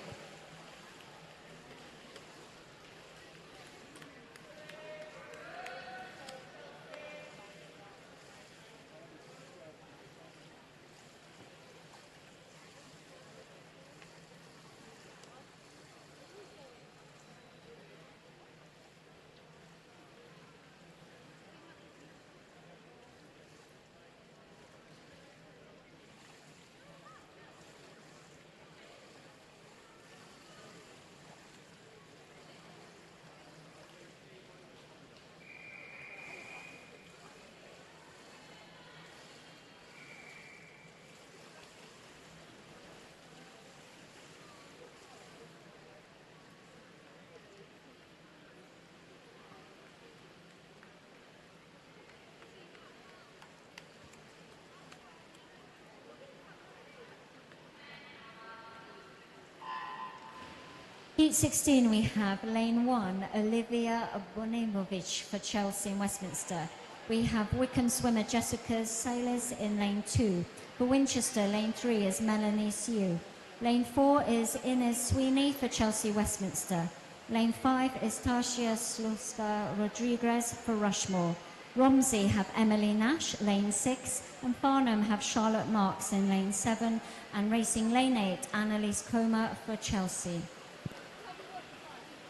Heat 16, we have lane 1, Olivia Bonemovic for Chelsea and Westminster. We have Wickham swimmer Jessica Sailors in lane 2. For Winchester, lane 3 is Melanie Sue. Lane 4 is Ines Sweeney for Chelsea Westminster. Lane 5 is Tasia Sluska Rodriguez for Rushmore. Romsey have Emily Nash, lane 6, and Farnham have Charlotte Marks in lane 7, and racing lane 8, Annalise Comer for Chelsea.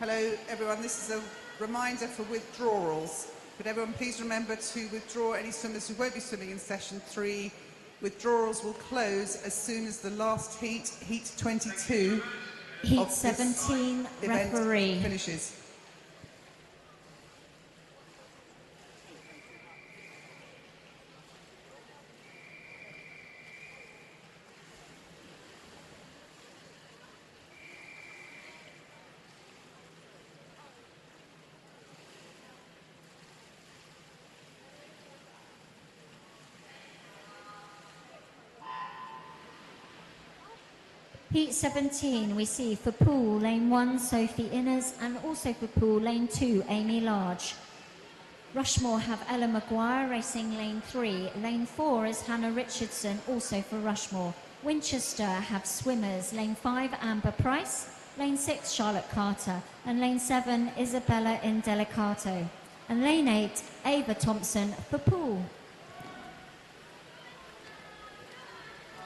Hello, everyone. This is a reminder for withdrawals. Could everyone please remember to withdraw any swimmers who won't be swimming in session 3. Withdrawals will close as soon as the last heat, heat 22,
Heat 17, referee.
finishes.
Heat 17, we see for pool, lane 1, Sophie Inners, and also for pool, lane 2, Amy Large. Rushmore have Ella Maguire racing lane 3. Lane 4 is Hannah Richardson, also for Rushmore. Winchester have swimmers, lane 5, Amber Price, lane 6, Charlotte Carter, and lane 7, Isabella Indelicato. And lane 8, Ava Thompson for pool.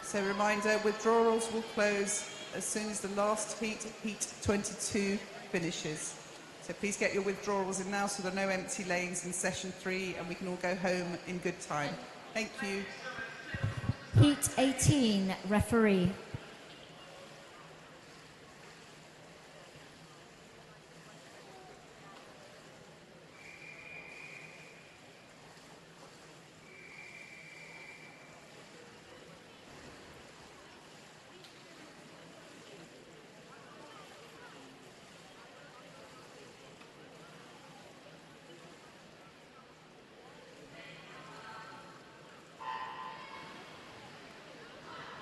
So reminder, withdrawals will close as soon as the last heat, heat 22, finishes. So please get your withdrawals in now so there are no empty lanes in session 3 and we can all go home in good time. Thank you.
Heat 18, referee.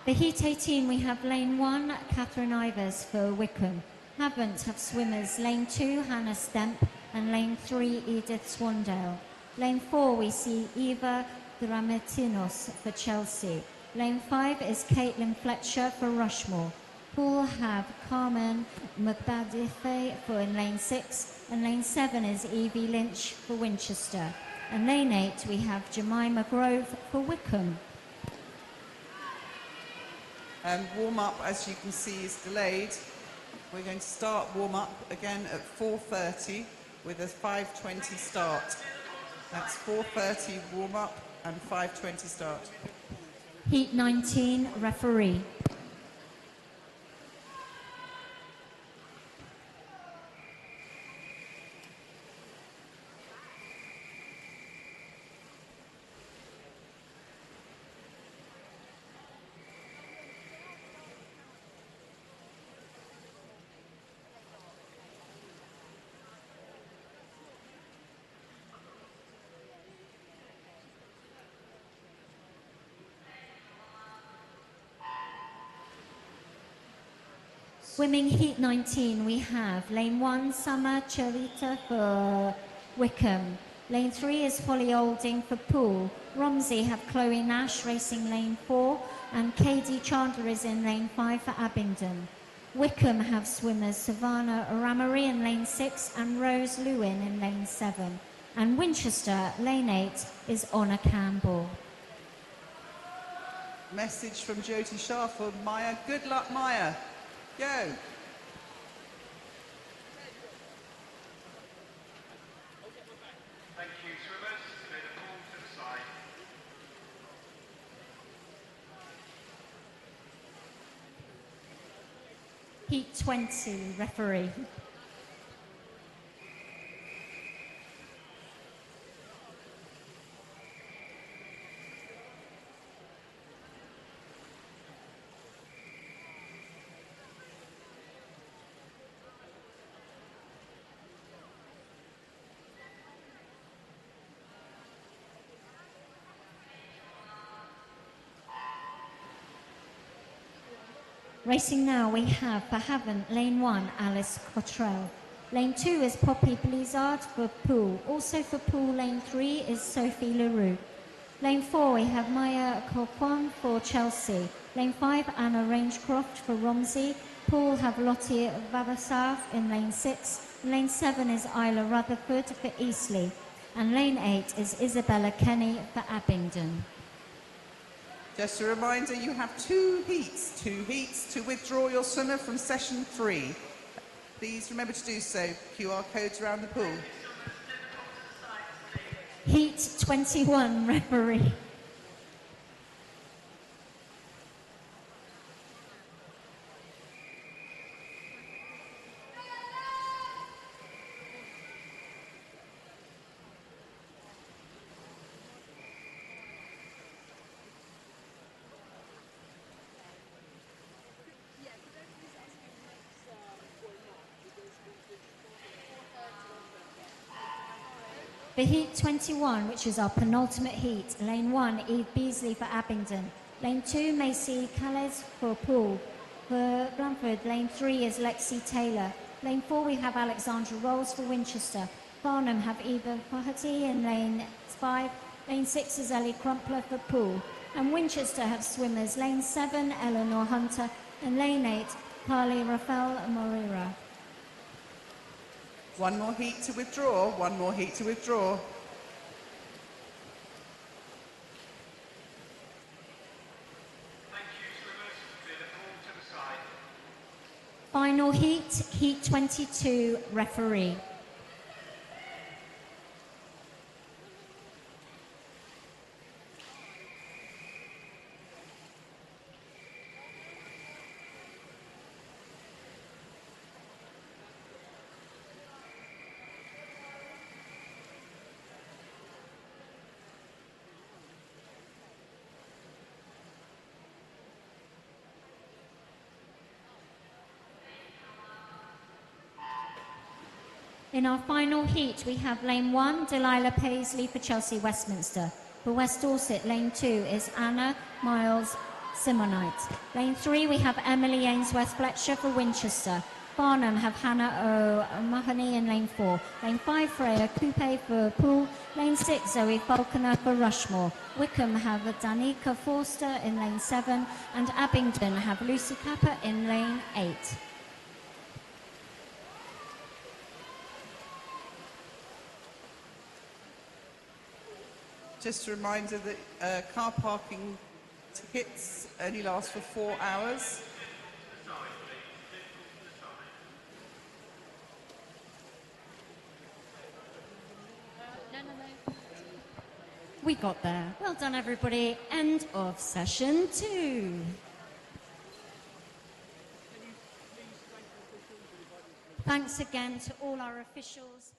For Heat 18, we have lane 1, Catherine Ivers for Wickham. Havant have swimmers lane 2, Hannah Stemp, and lane 3, Edith Swandale. Lane 4, we see Eva Dramatinos for Chelsea. Lane 5 is Caitlin Fletcher for Rushmore. Pool have Carmen McBadife for in lane 6, and lane 7 is Evie Lynch for Winchester. And lane 8, we have Jemima Grove for Wickham.
Warm-up, as you can see, is delayed. We're going to start warm-up again at 4:30 with a 5:20 start. That's 4:30 warm-up and 5:20 start.
Heat 19, referee. Swimming Heat 19, we have lane 1, Summer Cherita for Wickham. Lane 3 is Holly Olding for Poole. Romsey have Chloe Nash racing lane 4, and Katie Chandler is in lane 5 for Abingdon. Wickham have swimmers Savannah Ramery in lane 6 and Rose Lewin in lane 7. And Winchester, lane 8, is Honor Campbell.
Message from Jyoti Shah for Maya. Good luck, Maya. Go.
Thank you, swimmers. Clear the pool to the side.
Heat 20, referee. Racing now, we have for Havant, lane 1, Alice Cottrell. Lane 2 is Poppy Blizzard for Poole. Also for Poole, lane 3 is Sophie Leroux. Lane 4, we have Maya Coquan for Chelsea. Lane 5, Anna Rangecroft for Romsey. Poole have Lottie Vavasav in lane 6. Lane 7 is Isla Rutherford for Eastleigh. And lane 8 is Isabella Kenny for Abingdon.
Just a reminder, you have two heats to withdraw your swimmer from session 3. Please remember to do so. QR codes around the pool.
Heat 21, referee. For Heat 21, which is our penultimate heat, lane 1, Eve Beasley for Abingdon. Lane 2, Macy Calais for Poole. For Blandford, lane 3 is Lexi Taylor. Lane 4 we have Alexandra Rolls for Winchester. Farnham have Eva Foherty in lane 5. Lane 6 is Ellie Crumpler for Poole. And Winchester have swimmers lane 7, Eleanor Hunter, and lane 8, Carly Rafael Moreira.
One more heat to withdraw, one more heat to withdraw.
Thank you, swimmers. Clear the pool to the side.
Final heat, heat 22, referee. In our final heat, we have lane 1, Delilah Paisley for Chelsea Westminster. For West Dorset, lane 2 is Anna Miles Simonite. Lane 3, we have Emily Ainsworth Fletcher for Winchester. Farnham have Hannah O'Mahony in lane 4. Lane 5, Freya Coupe for Poole. Lane 6, Zoe Falconer for Rushmore. Wickham have Danica Forster in lane 7. And Abingdon have Lucy Capper in lane 8.
Just a reminder that car parking tickets only last for 4 hours.
We got there. Well done, everybody. End of session 2. Thanks again to all our officials.